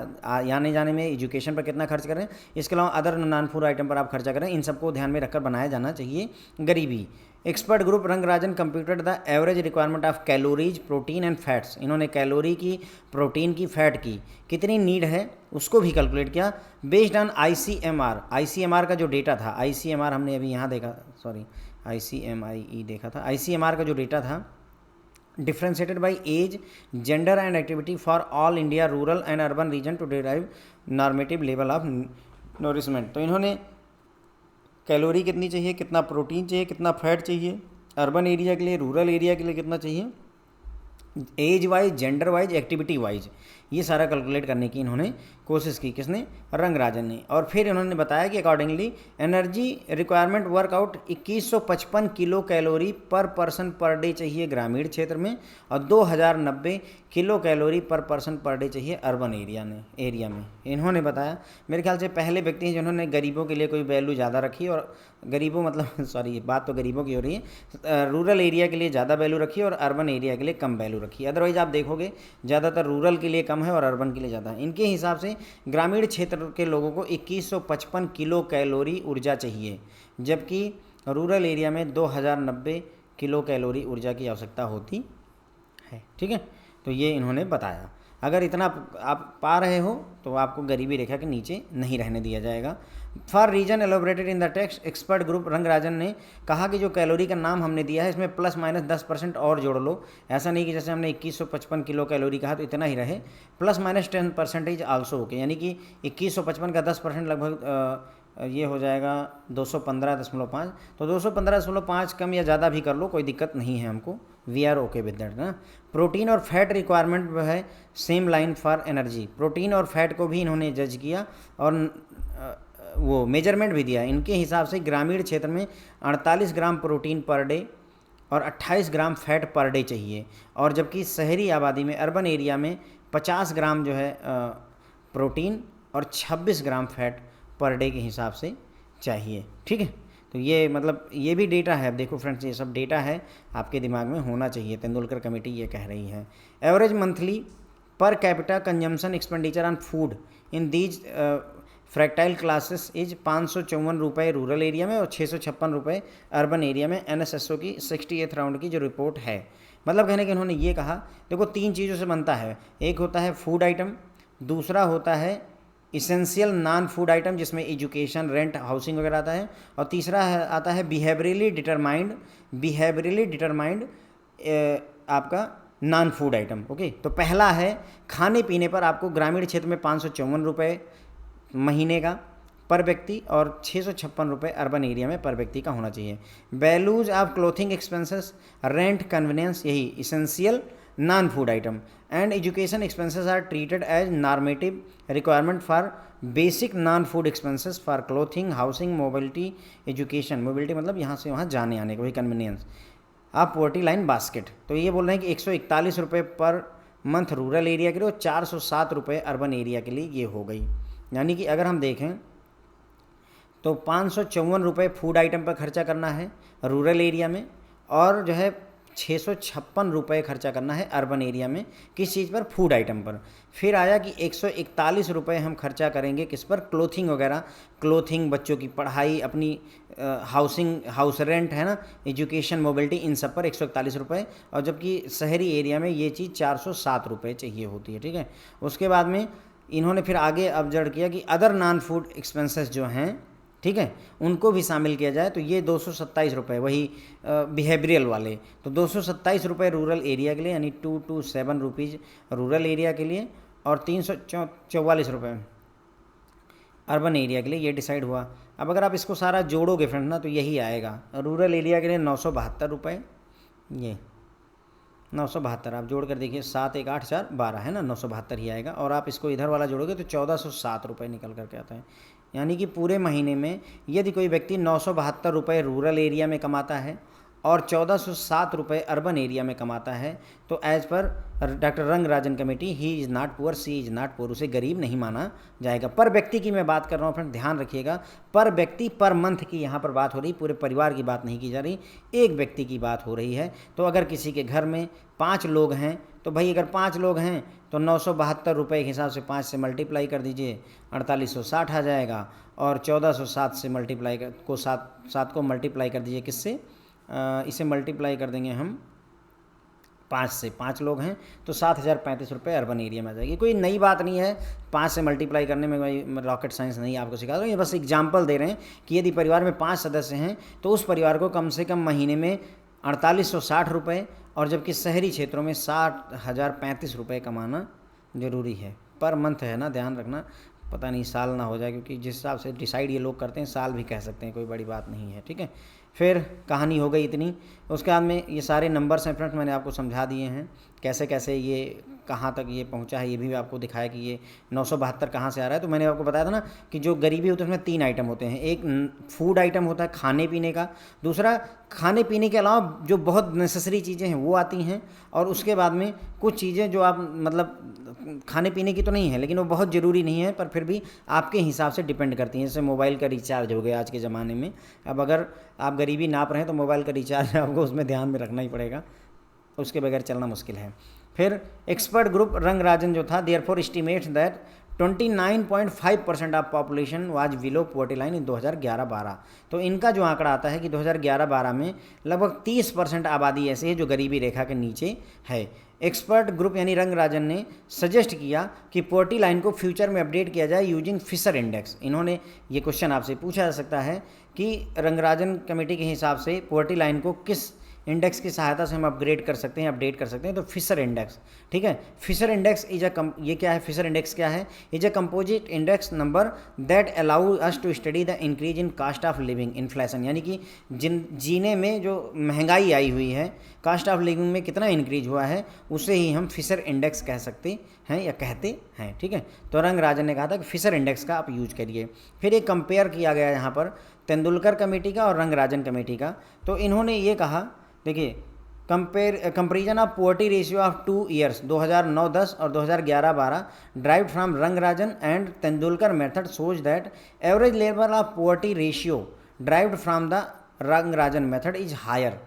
आने जाने में, एजुकेशन पर कितना खर्च करें, इसके अलावा अदर नॉन फूड आइटम पर आप खर्चा करें। इन सबको ध्यान में रखकर बनाया जाना चाहिए गरीबी। Expert group Rangarajan computed the average requirement of calories, protein and fats. इन्होंने कैलोरी की, प्रोटीन की, फैट की कितनी नीड है उसको भी कैलकुलेट किया, बेस्ड ऑन ICMR का जो डेटा था। ICMR हमने अभी यहाँ देखा, सॉरी ICMIE देखा था। ICMR का जो डेटा था, differentiated by age, gender and activity for all India rural and urban region to derive normative level of nourishment. तो इन्होंने कैलोरी कितनी चाहिए, कितना प्रोटीन चाहिए, कितना फैट चाहिए, अर्बन एरिया के लिए, रूरल एरिया के लिए कितना चाहिए, age wise, gender wise, activity wise, ये सारा कैलकुलेट करने की इन्होंने कोशिश की। किसने? रंगराजन ने। और फिर इन्होंने बताया कि accordingly energy requirement workout 2155 kilo calorie पर पर्सन पर डे चाहिए ग्रामीण क्षेत्र में, और 2090 किलो कैलोरी पर पर्सन पर डे चाहिए अर्बन एरिया में। इन्होंने बताया, मेरे ख्याल से पहले व्यक्ति हैं जिन्होंने गरीबों के लिए कोई वैल्यू ज़्यादा रखी, और गरीबों मतलब सॉरी बात तो गरीबों की हो रही है, रूरल एरिया के लिए ज़्यादा वैल्यू रखी और अर्बन एरिया के लिए कम वैल्यू रखी। अदरवाइज़ आप देखोगे ज़्यादातर रूरल के लिए कम है और अर्बन के लिए ज़्यादा है। इनके हिसाब से ग्रामीण क्षेत्र के लोगों को 2155 किलो कैलोरी ऊर्जा चाहिए, जबकि रूरल एरिया में 2090 किलो कैलोरी ऊर्जा की आवश्यकता होती है। ठीक है, तो ये इन्होंने बताया। अगर इतना आप पा रहे हो तो आपको गरीबी रेखा के नीचे नहीं रहने दिया जाएगा। For reason elaborated in the text, expert group Rangarajan ने कहा कि जो कैलोरी का नाम हमने दिया है इसमें ±10% और जोड़ लो। ऐसा नहीं कि जैसे हमने 2155 किलो कैलोरी कहा तो इतना ही रहे, ±10% आल्सो ओके, यानी कि 2155 का 10% लगभग ये हो जाएगा 215.5। तो 215.5 कम या ज़्यादा भी कर लो, कोई दिक्कत नहीं है हमको, we are okay with that ना। प्रोटीन और फैट रिक्वायरमेंट जो है same line for energy, protein और फैट को भी इन्होंने जज किया और वो मेजरमेंट भी दिया। इनके हिसाब से ग्रामीण क्षेत्र में 48 ग्राम प्रोटीन पर डे और 28 ग्राम फैट पर डे चाहिए, और जबकि शहरी आबादी में, अर्बन एरिया में 50 ग्राम जो है प्रोटीन और 26 ग्राम फैट पर डे के हिसाब से चाहिए। ठीक है, तो ये मतलब ये भी डेटा है। अब देखो फ्रेंड्स, ये सब डेटा है, आपके दिमाग में होना चाहिए। तेंदुलकर कमेटी ये कह रही है। Average monthly per capita consumption expenditure on food in these fractile classes is 554 रुपये रूरल एरिया में और 656 रुपये अर्बन एरिया में। NSSO की 68th राउंड की जो रिपोर्ट है, मतलब कहने के इन्होंने ये कहा, देखो 3 चीज़ों से बनता है। एक होता है फूड आइटम, दूसरा होता है इसेंशियल नॉन फूड आइटम जिसमें एजुकेशन, रेंट, हाउसिंग वगैरह आता है, और तीसरा आता है बिहेवियरली डिटरमाइंड आपका नॉन फूड आइटम। ओके, तो पहला है खाने पीने पर आपको ग्रामीण क्षेत्र में 554 रुपये महीने का पर व्यक्ति और 656 रुपये अर्बन एरिया में पर व्यक्ति का होना चाहिए। Values of clothing expenses, rent, convenience, यही essential non food item, and education expenses are treated as normative requirement for basic non food expenses for clothing, housing, mobility, education. Mobility मतलब यहाँ से वहाँ जाने आने का, वही convenience of poverty line basket. तो ये बोल रहे हैं कि 141 रुपये पर मंथ रूरल एरिया के लिए और 407 रुपये अर्बन एरिया के लिए ये हो गई। यानी कि अगर हम देखें तो 554 रुपये फूड आइटम पर खर्चा करना है रूरल एरिया में, और जो है 656 रुपये खर्चा करना है अर्बन एरिया में। किस चीज़ पर? फूड आइटम पर। फिर आया कि 141 रुपये हम खर्चा करेंगे किस पर? क्लोथिंग वगैरह, क्लोथिंग, बच्चों की पढ़ाई, अपनी हाउसिंग, हाउस रेंट है ना, एजुकेशन, मोबिलिटी, इन सब पर 141 रुपये, और जबकि शहरी एरिया में ये चीज़ 407 रुपये चाहिए होती है। ठीक है, उसके बाद में इन्होंने फिर आगे ऑब्जर्व किया कि अदर नॉन फूड एक्सपेंसेस जो हैं, ठीक है, उनको भी शामिल किया जाए, तो ये 227 रुपये, वही बिहेवियरल वाले, तो 227 रुपये रूरल एरिया के लिए, यानी 227 रुपीज़ रूरल एरिया के लिए, और 344 रुपये अर्बन एरिया के लिए, ये डिसाइड हुआ। अब अगर आप इसको सारा जोड़ोगे फ्रेंड ना, तो यही आएगा। रूरल एरिया के लिए 972 रुपये, ये 972 आप जोड़ कर देखिए, 7 1 8 4 12 है ना, 972 ही आएगा। और आप इसको इधर वाला जोड़ोगे तो 1407 रुपये निकल करके आता है। यानी कि पूरे महीने में यदि कोई व्यक्ति 972 रुपये रूरल एरिया में कमाता है और 1407 रुपये अर्बन एरिया में कमाता है, तो as per doctor Rangarajan committee he is not poor, she is not poor, उसे गरीब नहीं माना जाएगा। पर व्यक्ति की मैं बात कर रहा हूँ फ्रेंड, ध्यान रखिएगा, पर व्यक्ति, पर मंथ की यहाँ पर बात हो रही, पूरे परिवार की बात नहीं की जा रही, एक व्यक्ति की बात हो रही है। तो अगर किसी के घर में 5 लोग हैं, तो भाई अगर 5 लोग हैं तो 972 रुपये के हिसाब से 5 से मल्टीप्लाई कर दीजिए, 4860 आ जाएगा, और 1407 से मल्टीप्लाई को 7 को मल्टीप्लाई कर दीजिए किससे? इसे मल्टीप्लाई कर देंगे हम 5 से, 5 लोग हैं तो 7035 रुपये अर्बन एरिया में आ जाएगी। कोई नई बात नहीं है, 5 से मल्टीप्लाई करने में कोई रॉकेट साइंस नहीं आपको सिखा रहा हूँ, ये बस एग्जांपल दे रहे हैं कि यदि परिवार में 5 सदस्य हैं तो उस परिवार को कम से कम महीने में 4860 रुपये, और जबकि शहरी क्षेत्रों में 60,035 रुपये कमाना ज़रूरी है। पर मंथ है ना, ध्यान रखना, पता नहीं साल ना हो जाए, क्योंकि जिस हिसाब से डिसाइड ये लोग करते हैं साल भी कह सकते हैं, कोई बड़ी बात नहीं है। ठीक है, फिर कहानी हो गई इतनी। उसके बाद में ये सारे नंबर्स हैं फ्रेंड्स, मैंने आपको समझा दिए हैं कैसे कैसे ये कहाँ तक ये पहुँचा है, ये भी आपको दिखाया कि ये 972 कहाँ से आ रहा है। तो मैंने आपको बताया था ना कि जो गरीबी होती है उसमें 3 आइटम होते हैं। एक फूड आइटम होता है खाने पीने का, दूसरा खाने पीने के अलावा जो बहुत नेसेसरी चीज़ें हैं वो आती हैं, और उसके बाद में कुछ चीज़ें जो आप मतलब खाने पीने की तो नहीं है लेकिन वो बहुत ज़रूरी नहीं है, पर फिर भी आपके हिसाब से डिपेंड करती हैं। जैसे मोबाइल का रिचार्ज हो गया आज के ज़माने में, अब अगर आप गरीबी नाप रहे हैं तो मोबाइल का रिचार्ज आपको उसमें ध्यान में रखना ही पड़ेगा, उसके बगैर चलना मुश्किल है। फिर एक्सपर्ट ग्रुप रंगराजन जो था, therefore estimates that 29.5% of population was below poverty line in 2011-12। तो इनका जो आंकड़ा आता है कि 2011-12 में लगभग 30% आबादी ऐसी है जो गरीबी रेखा के नीचे है। एक्सपर्ट ग्रुप यानी रंगराजन ने सजेस्ट किया कि पॉवर्टी लाइन को फ्यूचर में अपडेट किया जाए यूजिंग फिशर इंडेक्स। इन्होंने ये क्वेश्चन आपसे पूछा जा सकता है कि रंगराजन कमेटी के हिसाब से पॉवर्टी लाइन को किस इंडेक्स की सहायता से हम अपग्रेड कर सकते हैं, अपडेट कर सकते हैं, तो फिशर इंडेक्स। ठीक है, फिशर इंडेक्स इज ये क्या है, फिशर इंडेक्स क्या है? Is a composite index number that allow us to study the increase in cost of living inflation, यानी कि जीने में जो महंगाई आई हुई है, कास्ट ऑफ लिविंग में कितना इंक्रीज हुआ है, उसे ही हम फिशर इंडेक्स कह सकते हैं या कहते हैं। ठीक है, तो रंगराजन ने कहा था कि फिशर इंडेक्स का आप यूज करिए। फिर एक कंपेयर किया गया यहाँ पर तेंदुलकर कमेटी का और रंगराजन कमेटी का। तो इन्होंने ये कहा, देखिए, comparison of poverty ratio of 2 years 2009-10 और 2011-12 derived from Rangarajan and Tendulkar method shows that average level of poverty ratio derived from the Rangarajan method is higher,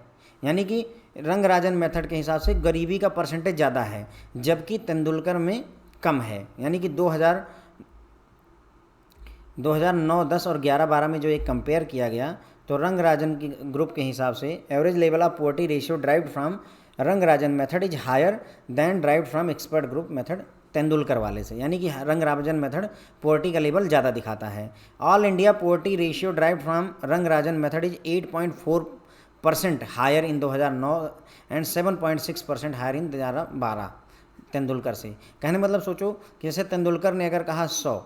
यानी कि रंगराजन मेथड के हिसाब से गरीबी का परसेंटेज ज़्यादा है जबकि तेंदुलकर में कम है। यानी कि 2009-10 और 11-12 में जो एक कंपेयर किया गया, तो रंगराजन की ग्रुप के हिसाब से average level of poverty ratio derived from Rangarajan method is higher than derived from expert group method Tendulkar वाले से, यानी कि रंगराजन मेथड पॉवर्टी का लेवल ज़्यादा दिखाता है। All India poverty ratio derived from Rangarajan method is 8.4% higher in 2009 and 7.6% higher in 2012 Tendulkar से। कहने मतलब सोचो कि जैसे तेंदुलकर ने अगर कहा 100,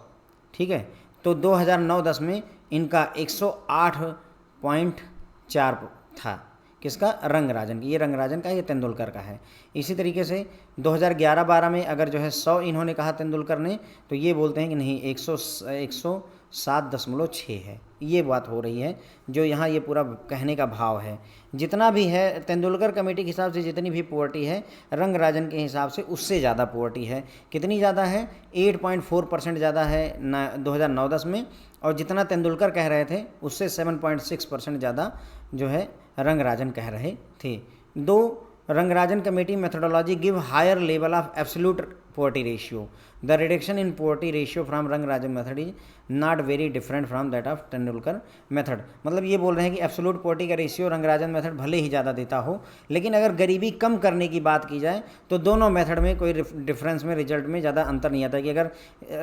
ठीक है, तो 2009-10 में इनका 108.4 था, किसका? रंगराजन की। ये रंगराजन का, ये तेंदुलकर का है। इसी तरीके से 2011-12 में अगर जो है 100 इन्होंने कहा तेंदुलकर ने, तो ये बोलते हैं कि नहीं 107.6 है। ये बात हो रही है जो यहाँ ये पूरा कहने का भाव है। जितना भी है तेंदुलकर कमेटी के हिसाब से जितनी भी पॉवर्टी है, रंगराजन के हिसाब से उससे ज़्यादा पॉवर्टी है। कितनी ज़्यादा है? 8.4% ज़्यादा है 2009-10 में, और जितना तेंदुलकर कह रहे थे उससे 7.6% ज़्यादा जो है रंगराजन कह रहे थे। Though Rangarajan committee methodology give higher level of absolute poverty ratio, the reduction in poverty ratio from Rangarajan method is not very different from that of Tendulkar method. मतलब ये बोल रहे हैं कि एब्सोल्यूट पॉवर्टी का रेशियो रंगराजन मेथड भले ही ज़्यादा देता हो, लेकिन अगर गरीबी कम करने की बात की जाए तो दोनों मेथड में कोई डिफरेंस में, रिजल्ट में ज़्यादा अंतर नहीं आता। कि अगर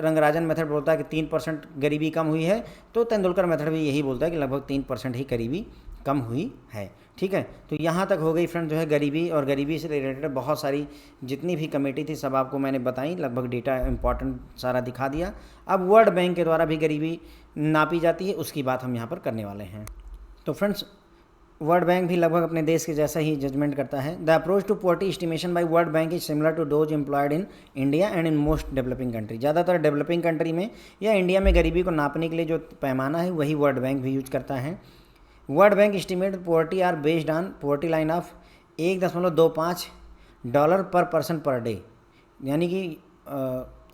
रंगराजन मेथड बोलता है कि 3% गरीबी कम हुई है, तो तेंदुलकर मेथड भी यही बोलता है कि लगभग 3% ही गरीबी कम हुई है। ठीक है, तो यहाँ तक हो गई फ्रेंड जो है गरीबी, और गरीबी से रिलेटेड बहुत सारी जितनी भी कमेटी थी सब आपको मैंने बताई, लगभग डेटा इंपॉर्टेंट सारा दिखा दिया। अब वर्ल्ड बैंक के द्वारा भी गरीबी नापी जाती है, उसकी बात हम यहाँ पर करने वाले हैं। तो फ्रेंड्स, वर्ल्ड बैंक भी लगभग अपने देश के जैसा ही जजमेंट करता है। The approach to poverty estimation by World Bank is similar to those employed in India and in most developing country. ज़्यादातर डेवलपिंग कंट्री में या इंडिया में गरीबी को नापने के लिए जो पैमाना है वही वर्ल्ड बैंक भी यूज करता है। World Bank estimate poverty are based on poverty line of $1.25 per person per day, यानी कि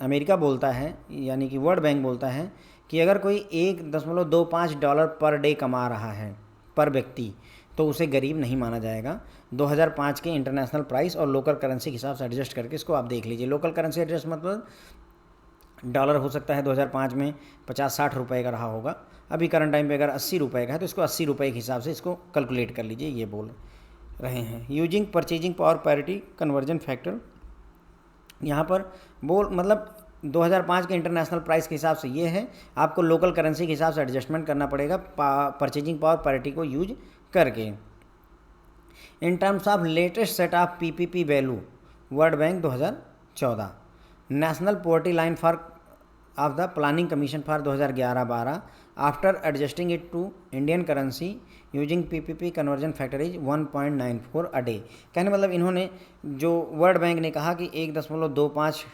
अमेरिका बोलता है, यानी कि वर्ल्ड बैंक बोलता है कि अगर कोई $1.25 पर डे कमा रहा है पर व्यक्ति, तो उसे गरीब नहीं माना जाएगा। 2005 के इंटरनेशनल प्राइस और लोकल करेंसी के हिसाब से एडजस्ट करके इसको आप देख लीजिए। लोकल करेंसी एडजस्ट मतलब डॉलर हो सकता है 2005 में 50-60 रुपये का रहा होगा, अभी करंट टाइम पे अगर 80 रुपये का है तो इसको 80 रुपये के हिसाब से इसको कैलकुलेट कर लीजिए, ये बोल रहे हैं। Using purchasing power parity conversion factor, यहाँ पर मतलब 2005 के इंटरनेशनल प्राइस के हिसाब से ये है, आपको लोकल करेंसी के हिसाब से एडजस्टमेंट करना पड़ेगा परचेजिंग पावर पैरिटी को यूज करके। In terms of latest set of PPP value, World Bank 2014, national poverty line for of the planning commission for 2011-12 after adjusting it to Indian currency using PPP conversion factor is 1.94 a day. कहने मतलब इन्होंने जो world bank ने कहा कि 1.25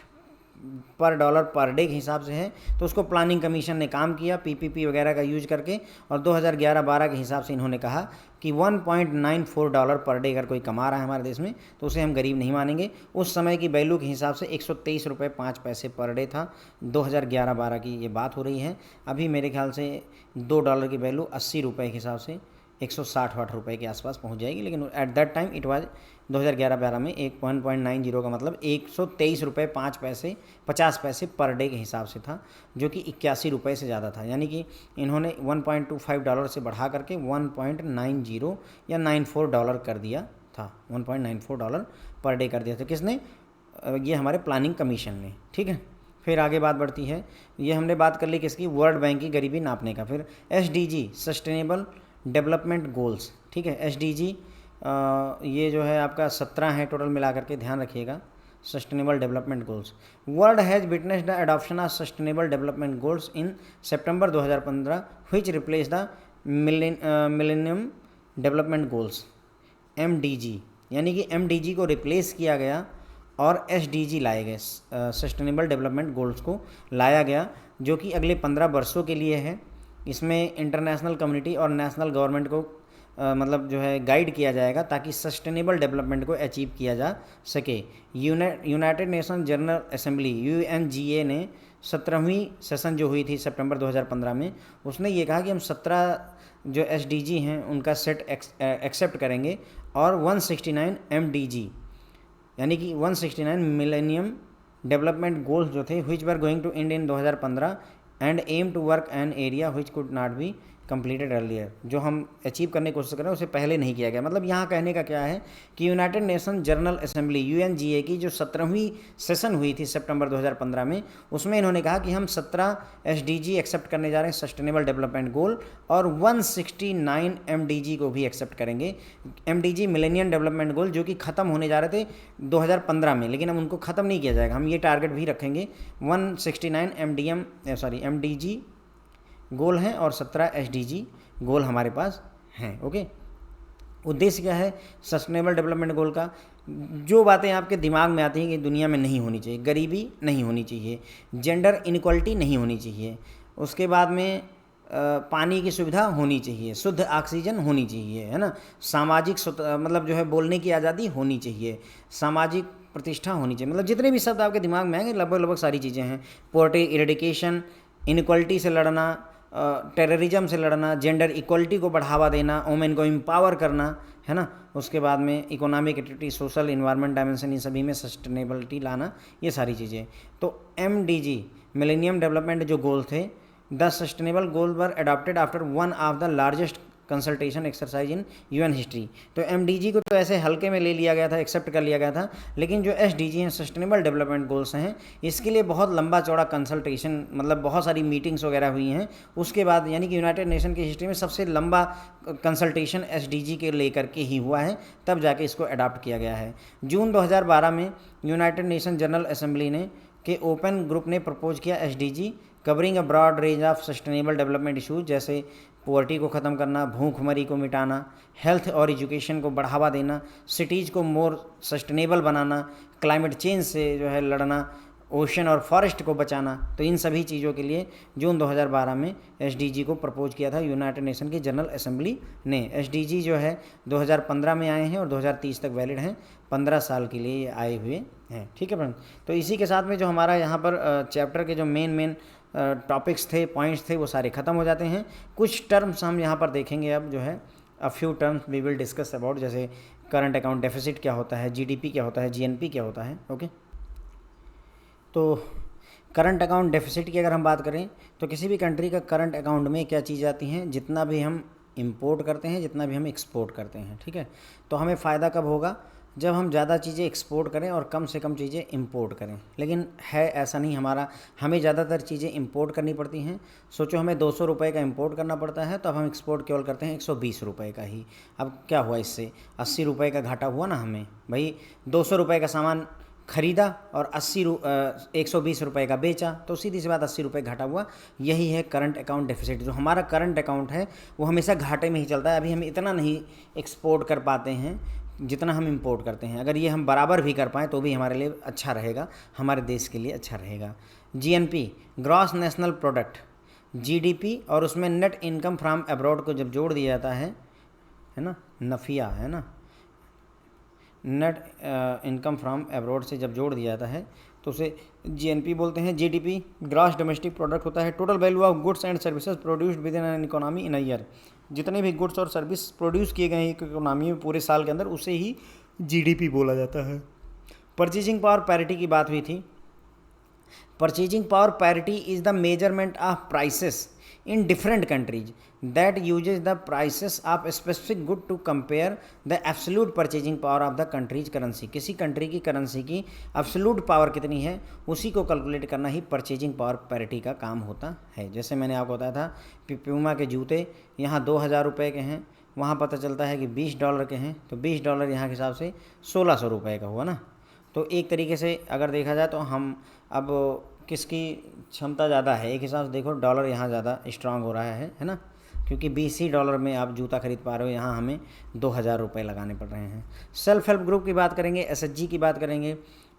पर dollar per day के हिसाब से है, तो उसको प्लानिंग कमीशन ने काम किया पीपीपी वगैरह का यूज करके, और 2011-12 के हिसाब से इन्होंने कहा कि $1.94 पर डे अगर कोई कमा रहा है हमारे देश में तो उसे हम गरीब नहीं मानेंगे। उस समय की वैल्यू के हिसाब से 123 रुपये 5 पैसे पर डे था। 2011-12 की ये बात हो रही है। अभी मेरे ख्याल से $2 की वैल्यू 80 रुपये के हिसाब से 160-60 रुपये के आसपास पहुंच जाएगी, लेकिन at that time it was 2011-12 में 1.90 का मतलब 123 रुपये 5 पैसे 50 पैसे पर डे के हिसाब से था, जो कि 81 रुपये से ज़्यादा था। यानी कि इन्होंने $1.25 से बढ़ा करके 1.90 या 94 डॉलर कर दिया था, $1.94 पर डे कर दिया था। किसने? ये हमारे प्लानिंग कमीशन ने। ठीक है, फिर आगे बात बढ़ती है। ये हमने बात कर ली किसकी? वर्ल्ड बैंक की गरीबी नापने का। फिर SDG सस्टेनेबल डेवलपमेंट गोल्स। ठीक है, SDG ये जो है आपका 17 है टोटल मिला करके, ध्यान रखिएगा। Sustainable development goals, world has witnessed the adoption of sustainable development goals in September 2015 which replace the millennium development goals MDG। यानी कि MDG को रिप्लेस किया गया और SDG लाए गए, सस्टेनेबल डेवलपमेंट गोल्स को लाया गया, जो कि अगले 15 वर्षों के लिए है। इसमें इंटरनेशनल कम्युनिटी और नेशनल गवर्नमेंट को मतलब जो है गाइड किया जाएगा ताकि सस्टेनेबल डेवलपमेंट को अचीव किया जा सके। United nation general assembly UNGA ने 17वीं सेशन जो हुई थी सितंबर 2015 में, उसने ये कहा कि हम 17 जो SDG हैं उनका सेट एक्सेप्ट करेंगे और 169 MDG यानी कि 169 मिलेनियम डेवलपमेंट गोल्स जो थे which were going to end in 2015 and aim to work an area which could not be completed earlier. जो हम अचीव करने की कोशिश कर रहे हैं उसे पहले नहीं किया गया। मतलब यहाँ कहने का क्या है कि United nation general assembly UNGA की जो 17वीं सेशन हुई थी सितंबर 2015 में, उसमें इन्होंने कहा कि हम 17 SDG एक्सेप्ट करने जा रहे हैं, सस्टेनेबल डेवलपमेंट गोल, और 169 MDG को भी एक्सेप्ट करेंगे। MDG मिलेनियम डेवलपमेंट गोल जो कि ख़त्म होने जा रहे थे 2015 में, लेकिन अब उनको ख़त्म नहीं किया जाएगा। हम ये टारगेट भी रखेंगे, 169 MDG गोल हैं और 17 SDG गोल हमारे पास हैं। ओके, उद्देश्य क्या है सस्टेनेबल डेवलपमेंट गोल का? जो बातें आपके दिमाग में आती हैं कि दुनिया में नहीं होनी चाहिए, गरीबी नहीं होनी चाहिए, जेंडर इनइक्वालिटी नहीं होनी चाहिए, उसके बाद में पानी की सुविधा होनी चाहिए, शुद्ध ऑक्सीजन होनी चाहिए, है ना, सामाजिक मतलब जो है बोलने की आज़ादी होनी चाहिए, सामाजिक प्रतिष्ठा होनी चाहिए। मतलब जितने भी शब्द आपके दिमाग में आएंगे लगभग सारी चीज़ें हैं। पॉवर्टी इरेडिकेशन, इनइक्वालिटी से लड़ना, टेररिज्म से लड़ना, जेंडर इक्वलिटी को बढ़ावा देना, वुमेन को एम्पावर करना, है ना, उसके बाद में economic activity, social, environment dimension, इन सभी में सस्टेनेबिलिटी लाना, ये सारी चीज़ें। तो MDG मिलेनियम डेवलपमेंट जो गोल थे, the sustainable goal were adopted after one of the largest consultation exercise in UN history. तो MDG को तो ऐसे हल्के में ले लिया गया था, एक्सेप्ट कर लिया गया था, लेकिन जो SDG हैं सस्टेनेबल डेवलपमेंट गोल्स हैं, इसके लिए बहुत लंबा चौड़ा कंसल्टेशन, मतलब बहुत सारी मीटिंग्स वगैरह हुई हैं। उसके बाद यानी कि यूनाइटेड नेशन की हिस्ट्री में सबसे लंबा कंसल्टेशन SDG के लेकर के ही हुआ है, तब जाके इसको अडॉप्ट किया गया है। जून 2012 में यूनाइटेड नेशन जनरल असेंबली ने के ओपन ग्रुप ने प्रपोज किया SDG covering a broad range of sustainable development issues, जैसे पॉवर्टी को ख़त्म करना, भूखमरी को मिटाना, हेल्थ और एजुकेशन को बढ़ावा देना, सिटीज़ को मोर सस्टेनेबल बनाना, क्लाइमेट चेंज से जो है लड़ना, ओशन और फॉरेस्ट को बचाना। तो इन सभी चीज़ों के लिए जून 2012 में SDG को प्रपोज किया था यूनाइटेड नेशन की जनरल असेंबली ने। SDG जो है 2015 में आए हैं और 2030 तक वैलिड हैं, 15 साल के लिए ये आए हुए हैं। ठीक है फ्रेंड, तो इसी के साथ में जो हमारा यहाँ पर चैप्टर के जो मेन टॉपिक्स थे, पॉइंट्स थे, वो सारे ख़त्म हो जाते हैं। कुछ टर्म्स हम यहाँ पर देखेंगे अब जो है, a few terms we will discuss about, जैसे करंट अकाउंट डेफिसिट क्या होता है, GDP क्या होता है, GNP क्या होता है। ओके, तो करंट अकाउंट डेफिसिट की अगर हम बात करें तो किसी भी कंट्री का करंट अकाउंट में क्या चीज़ आती हैं, जितना भी हम इंपोर्ट करते हैं, जितना भी हम एक्सपोर्ट करते हैं। ठीक है, तो हमें फ़ायदा कब होगा, जब हम ज़्यादा चीज़ें एक्सपोर्ट करें और कम से कम चीज़ें इंपोर्ट करें। लेकिन है ऐसा नहीं, हमें ज़्यादातर चीज़ें इंपोर्ट करनी पड़ती हैं। सोचो हमें 200 रुपये का इंपोर्ट करना पड़ता है, तो अब हम एक्सपोर्ट केवल करते हैं 120 रुपये का ही। अब क्या हुआ, इससे 80 रुपये का घाटा हुआ ना हमें। भाई 200 रुपये का सामान खरीदा और 120 रुपये का बेचा, तो सीधी सी बात 80 रुपये घाटा हुआ। यही है करंट अकाउंट डेफिसिट। जो हमारा करंट अकाउंट है वो हमेशा घाटे में ही चलता है। अभी हम इतना नहीं एक्सपोर्ट कर पाते हैं जितना हम इंपोर्ट करते हैं। अगर ये हम बराबर भी कर पाएँ तो भी हमारे लिए अच्छा रहेगा, हमारे देश के लिए अच्छा रहेगा। GNP gross national product, GDP और उसमें नेट इनकम फ्रॉम अब्रॉड को जब जोड़ दिया जाता है ना, नफिया है ना, नेट इनकम फ्रॉम अब्रॉड से जब जोड़ दिया जाता है तो उसे GNP बोलते हैं। GDP ग्रॉस डोमेस्टिक प्रोडक्ट होता है, total value of goods and services produced with in an economy in a year. जितने भी गुड्स और सर्विस प्रोड्यूस किए गए हैं एक इकोनॉमी में पूरे साल के अंदर, उसे ही जीडीपी बोला जाता है। परचेजिंग पावर पैरिटी की बात हुई थी। Purchasing power parity is the measurement of prices in different countries that uses the prices of specific good to compare the absolute purchasing power of the countries currency. किसी country की currency की absolute power कितनी है उसी को calculate करना ही purchasing power parity का काम होता है। जैसे मैंने आपको बताया था प्यूमा के जूते यहाँ 2000 रुपये के हैं, वहाँ पता चलता है कि $20 के हैं, तो $20 यहाँ के हिसाब से 1600 रुपये का हुआ ना। तो एक तरीके से अगर देखा जाए तो हम अब किसकी क्षमता ज़्यादा है, एक हिसाब से देखो डॉलर यहाँ ज़्यादा स्ट्रांग हो रहा है ना, क्योंकि $20 में आप जूता खरीद पा रहे हो, यहाँ हमें 2000 रुपये लगाने पड़ रहे हैं। सेल्फ हेल्प ग्रुप की बात करेंगे, एसएचजी की बात करेंगे,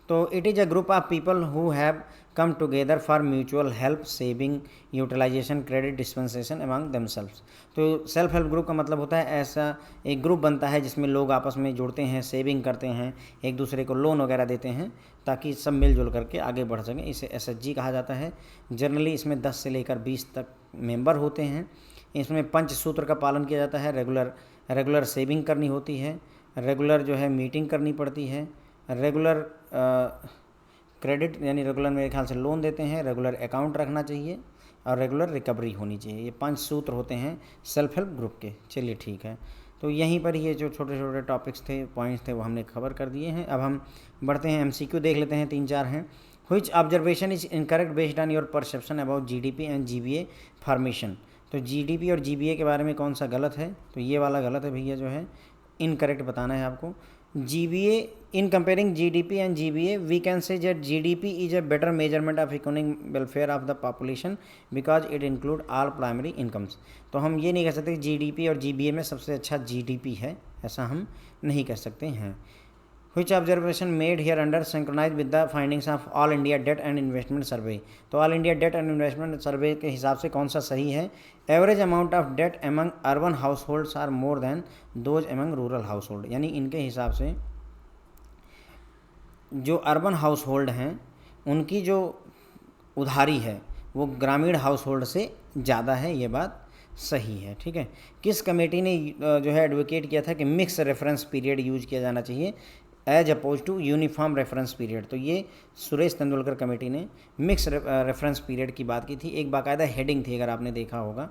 तो it is a group of people who have come together for mutual help, saving, utilisation, credit dispensation among themselves. तो सेल्फ हेल्प ग्रुप का मतलब होता है ऐसा एक ग्रुप बनता है जिसमें लोग आपस में जुड़ते हैं, सेविंग करते हैं, एक दूसरे को लोन वगैरह देते हैं ताकि सब मिलजुल करके आगे बढ़ सकें। इसे एसएचजी कहा जाता है। जनरली इसमें 10 से लेकर 20 तक मेंबर होते हैं। इसमें पंचसूत्र का पालन किया जाता है। रेगुलर सेविंग करनी होती है, रेगुलर जो है मीटिंग करनी पड़ती है, रेगुलर क्रेडिट यानी रेगुलर मेरे ख्याल से लोन देते हैं, रेगुलर अकाउंट रखना चाहिए और रेगुलर रिकवरी होनी चाहिए। ये 5 सूत्र होते हैं सेल्फ हेल्प ग्रुप के। चलिए ठीक है, तो यहीं पर ये जो छोटे छोटे टॉपिक्स थे, पॉइंट्स थे, वो हमने कवर कर दिए हैं। अब हम बढ़ते हैं, एमसीक्यू देख लेते हैं, 3-4 हैं। Which observation is incorrect based on your perception about GDP and GBA formation. तो जीडीपी और जीबीए के बारे में कौन सा गलत है, तो ये वाला गलत है भैया, जो है इनकरेक्ट बताना है आपको। GBA, in comparing GDP and GBA, we can say that GDP is a better measurement of economic welfare of the population because it include all primary incomes। तो हम ये नहीं कह सकते GDP और GBA में सबसे अच्छा GDP है, ऐसा हम नहीं कह सकते हैं। Which observation made here under synchronized with the findings of All India Debt and Investment Survey। तो All India Debt and Investment Survey के हिसाब से कौन सा सही है? Average amount of debt among urban households are more than those among rural household। यानी इनके हिसाब से जो अर्बन हाउस होल्ड हैं उनकी जो उधारी है वो ग्रामीण हाउस होल्ड से ज़्यादा है, ये बात सही है। ठीक है, किस कमेटी ने जो है एडवोकेट किया था कि मिक्स रेफरेंस पीरियड यूज किया जाना चाहिए as opposed to uniform reference period. तो ये सुरेश तेंदुलकर कमेटी ने मिक्स रेफरेंस पीरियड की बात की थी, एक बाकायदा हेडिंग थी अगर आपने देखा होगा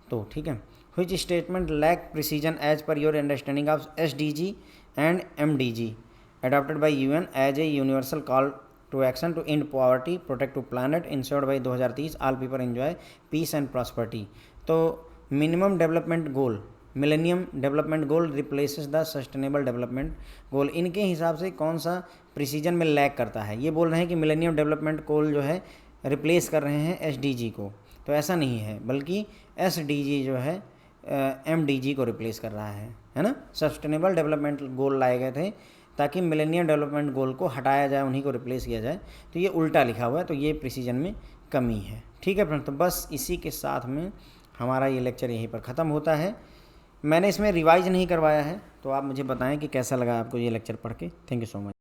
तो। ठीक है, which statement lack precision as per your understanding of SDG and MDG adopted by UN as a universal call to action to end poverty, protect to planet, ensured by 2030 all people enjoy peace and prosperity। तो minimum development goal, millennium development goal replaces the sustainable development goal, इनके हिसाब से कौन सा precision में lag करता है? ये बोल रहे हैं कि मिलेनियम डेवलपमेंट गोल जो है रिप्लेस कर रहे हैं SDG को, तो ऐसा नहीं है, बल्कि SDG जो है MDG को रिप्लेस कर रहा है ना। सस्टेनेबल डेवलपमेंट गोल लाए गए थे ताकि मिलेनियम डेवलपमेंट गोल को हटाया जाए, उन्हीं को रिप्लेस किया जाए, तो ये उल्टा लिखा हुआ है, तो ये प्रिसीजन में कमी है। ठीक है फ्रेंड, तो बस इसी के साथ में हमारा ये लेक्चर यहीं पर ख़त्म होता है। मैंने इसमें रिवाइज नहीं करवाया है, तो आप मुझे बताएं कि कैसा लगा आपको ये लेक्चर पढ़ के। Thank you so much.